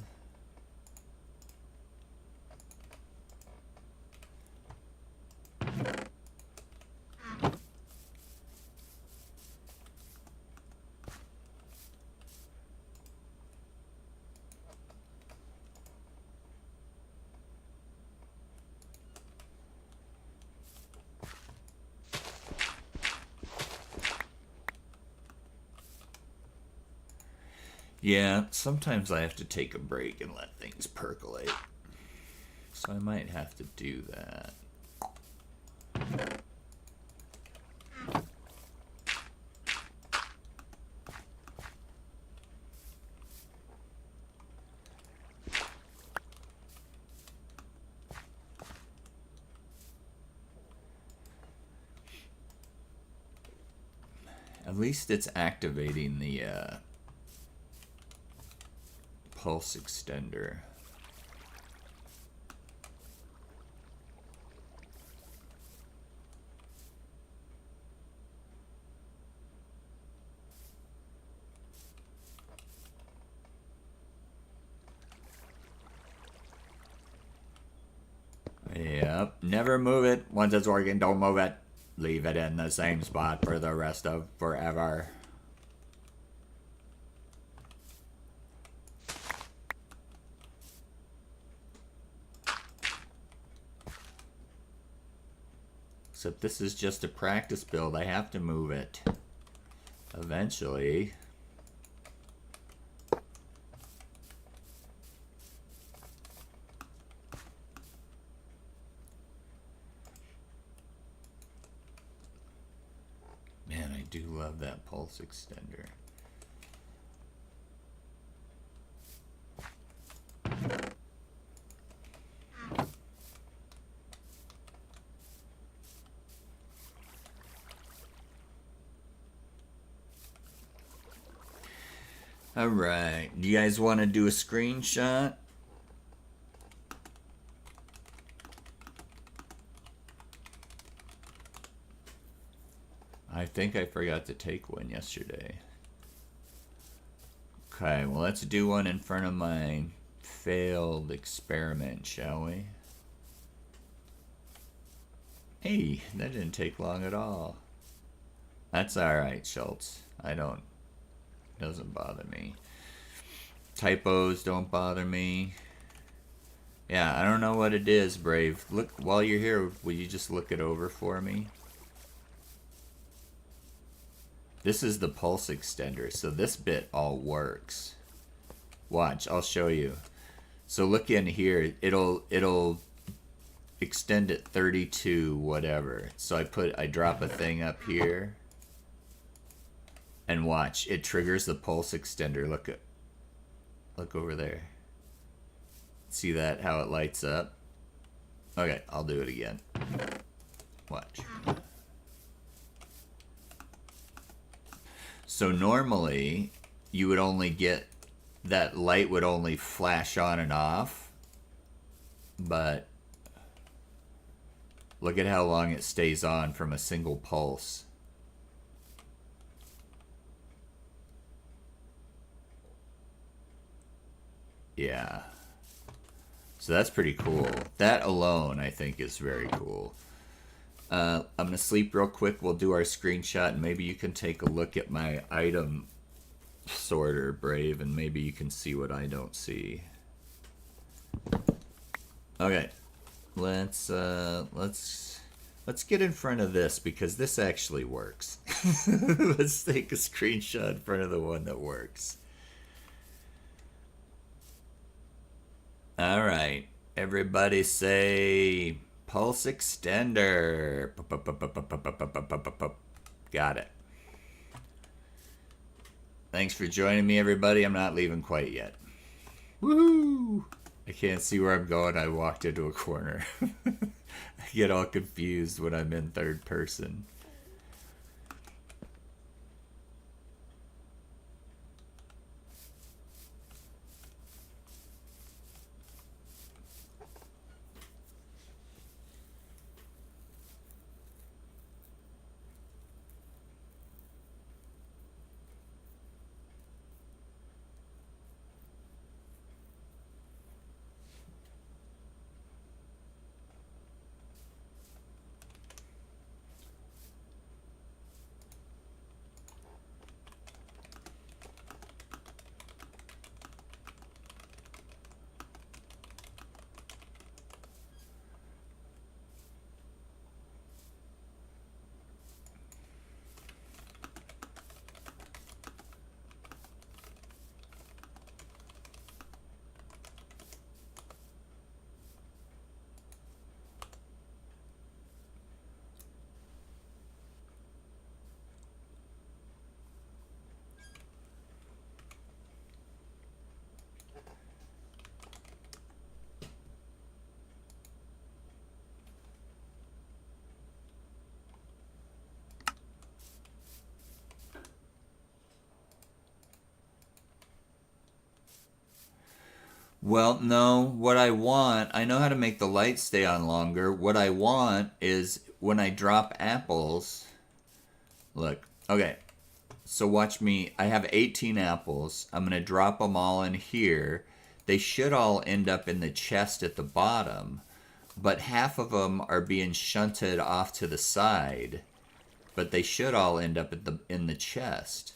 Yeah, sometimes I have to take a break and let things percolate. So I might have to do that. At least it's activating the pulse extender. Yep, never move it. Once it's working, don't move it. Leave it in the same spot for the rest of forever. Except this is just a practice build. I have to move it eventually. Man, I do love that pulse extender. Alright, do you guys want to do a screenshot? I think I forgot to take one yesterday. Okay, well let's do one in front of my failed experiment, shall we? Hey, that didn't take long at all. That's alright, Schultz. Doesn't bother me. Typos don't bother me. Yeah, I don't know what it is, Brave. Look, while you're here, will you just look it over for me? This is the pulse extender, so this bit all works. Watch, I'll show you. So look in here, it'll extend it 32 whatever. So I drop a thing up here, and watch, it triggers the pulse extender. Look over there. See that, how it lights up? Okay, I'll do it again. Watch. So normally, you would only get, that light would only flash on and off, but look at how long it stays on from a single pulse. Yeah. So that's pretty cool. That alone, I think, is very cool. I'm going to sleep real quick. We'll do our screenshot, and maybe you can take a look at my item sorter, Brave, and maybe you can see what I don't see. Okay. Let's get in front of this, because this actually works. Let's take a screenshot in front of the one that works. All right. Everybody say pulse extender. Got it. Thanks for joining me, everybody. I'm not leaving quite yet. Woohoo! I can't see where I'm going. I walked into a corner. I get all confused when I'm in third person. Well, no, what I want, I know how to make the light stay on longer. What I want is when I drop apples, look, okay, so watch me. I have 18 apples. I'm going to drop them all in here. They should all end up in the chest at the bottom, but half of them are being shunted off to the side, but they should all end up in the chest.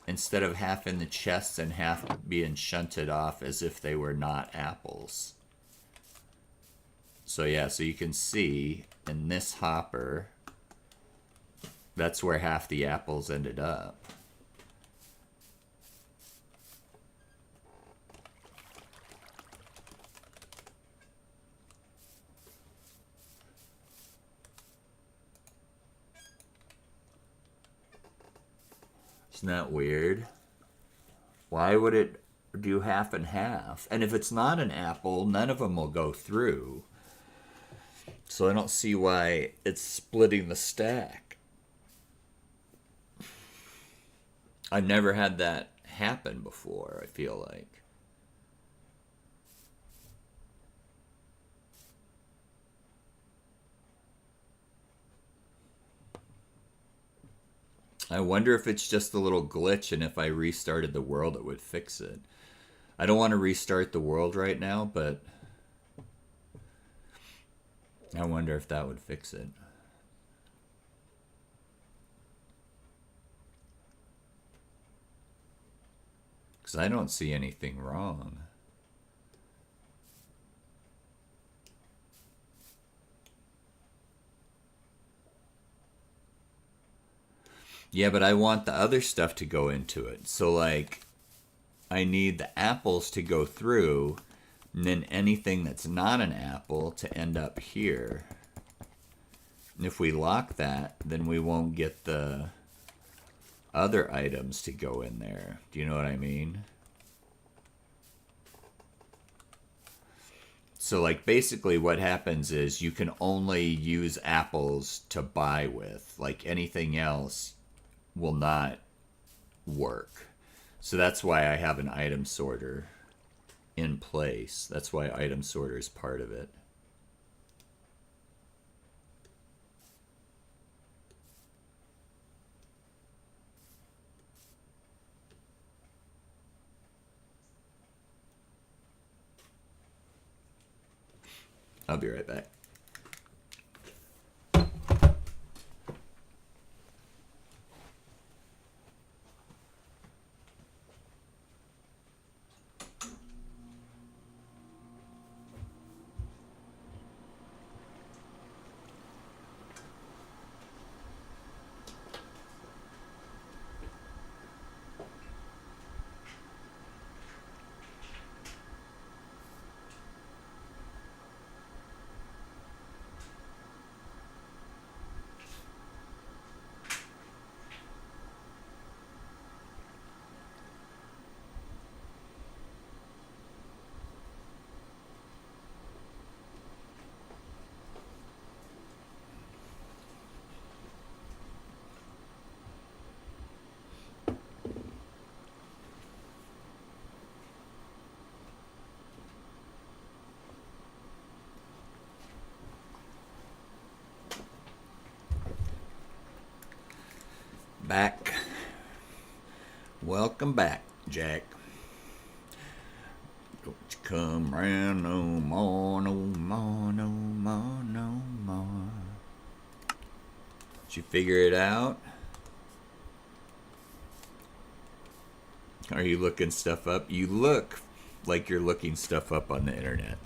Instead of half in the chest and half being shunted off as if they were not apples. So yeah, so you can see in this hopper, that's where half the apples ended up. Isn't that weird? Why would it do half and half? And if it's not an apple, none of them will go through. So I don't see why it's splitting the stack. I've never had that happen before, I feel like. I wonder if it's just a little glitch, and if I restarted the world, it would fix it. I don't want to restart the world right now, but I wonder if that would fix it. Because I don't see anything wrong. Yeah, but I want the other stuff to go into it. So, like, I need the apples to go through, and then anything that's not an apple to end up here. And if we lock that, then we won't get the other items to go in there. Do you know what I mean? So, like, basically what happens is you can only use apples to buy with. Like, anything else will not work. So that's why I have an item sorter in place. That's why item sorter is part of it. I'll be right back. Back. Welcome back, Jack. Don't you come round no more, no more, no more, no more. Did you figure it out? Are you looking stuff up? You look like you're looking stuff up on the internet.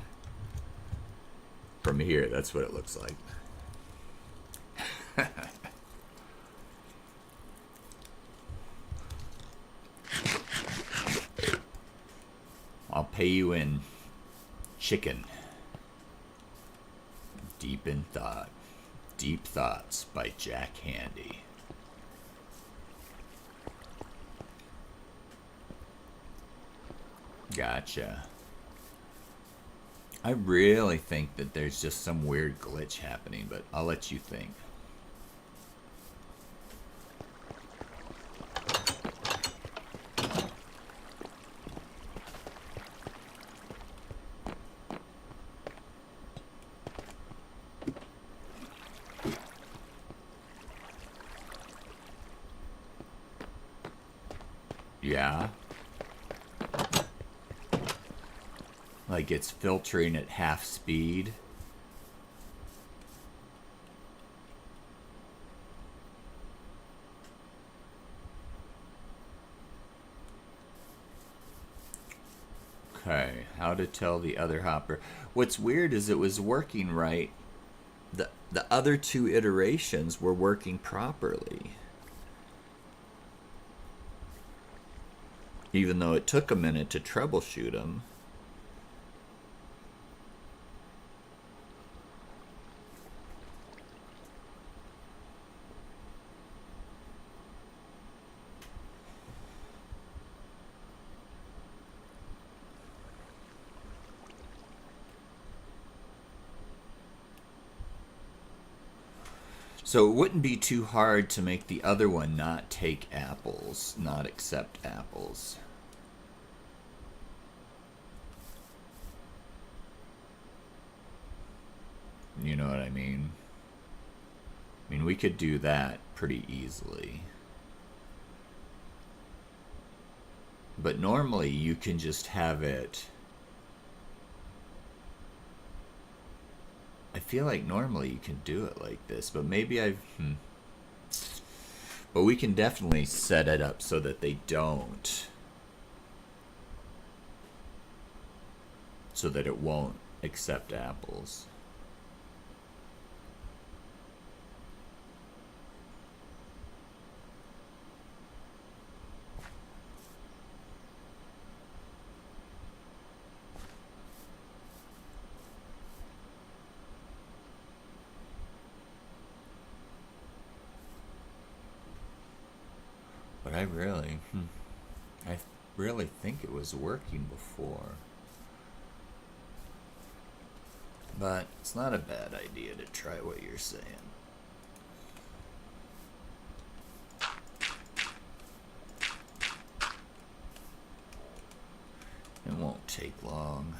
From here, that's what it looks like. I'll pay you in chicken. Deep in Thought. Deep Thoughts by Jack Handy. Gotcha. I really think that there's just some weird glitch happening, but I'll let you think. Yeah. Like it's filtering at half speed. Okay, how to tell the other hopper. What's weird is it was working right. The other two iterations were working properly. Even though it took a minute to troubleshoot them. So it wouldn't be too hard to make the other one not take apples, not accept apples. You know what I mean? I mean, we could do that pretty easily. But normally you can just have it... I feel like normally you can do it like this, but maybe I've... But we can definitely set it up so that they don't. So that it won't accept apples. But I really think it was working before. But it's not a bad idea to try what you're saying. It won't take long.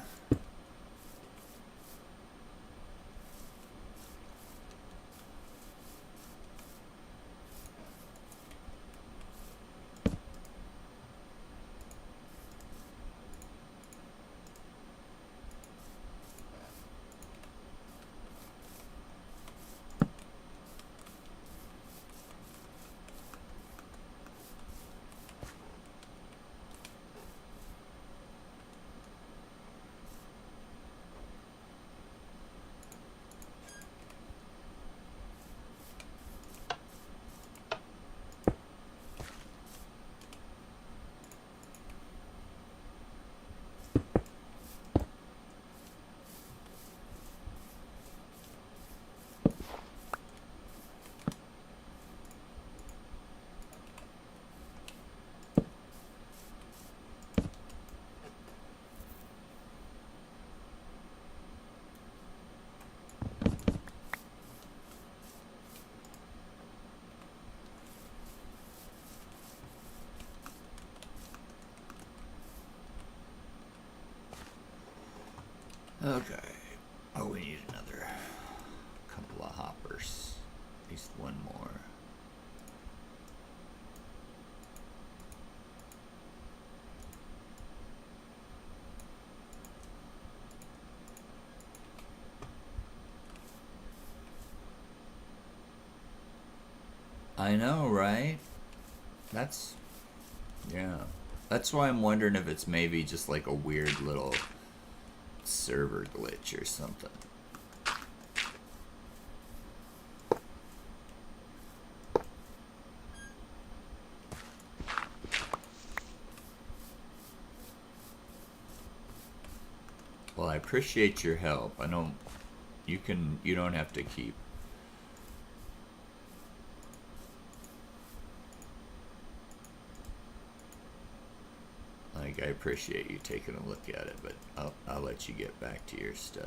Okay. Oh, we need another couple of hoppers. At least one more. I know, right? That's... yeah. That's why I'm wondering if it's maybe just like a weird little server glitch or something. Well, I appreciate your help. I don't... you don't have to keep... like, I appreciate you taking a look at it, but I'll let you get back to your stuff.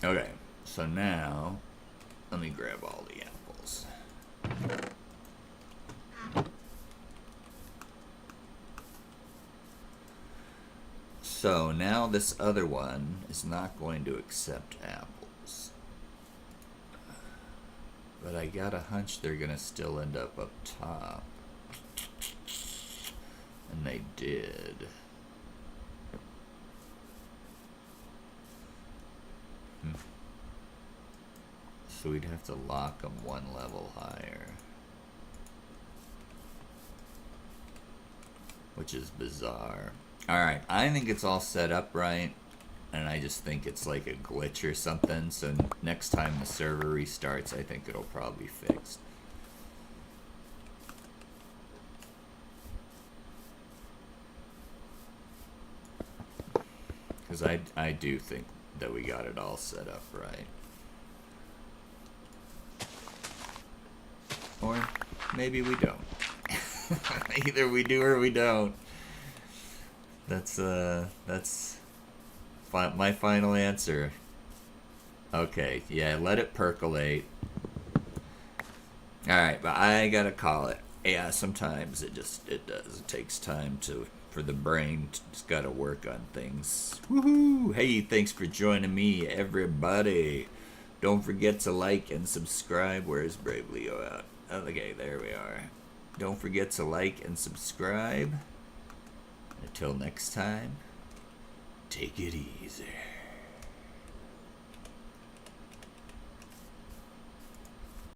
Okay, so now let me grab all the apples. So now this other one is not going to accept apples. But I got a hunch they're gonna still end up top. And they did. So we'd have to lock them one level higher. Which is bizarre. Alright, I think it's all set up right. And I just think it's like a glitch or something. So next time the server restarts, I think it'll probably be fixed. Because I do think that we got it all set up right. Or maybe we don't. Either we do or we don't. That's My final answer. Okay, yeah, let it percolate. Alright, but I gotta call it. Yeah, sometimes it does. It takes time for the brain to just gotta work on things. Woohoo! Hey, thanks for joining me, everybody. Don't forget to like and subscribe. Where's Brave Leo out? Okay, there we are. Don't forget to like and subscribe. Until next time, take it easy.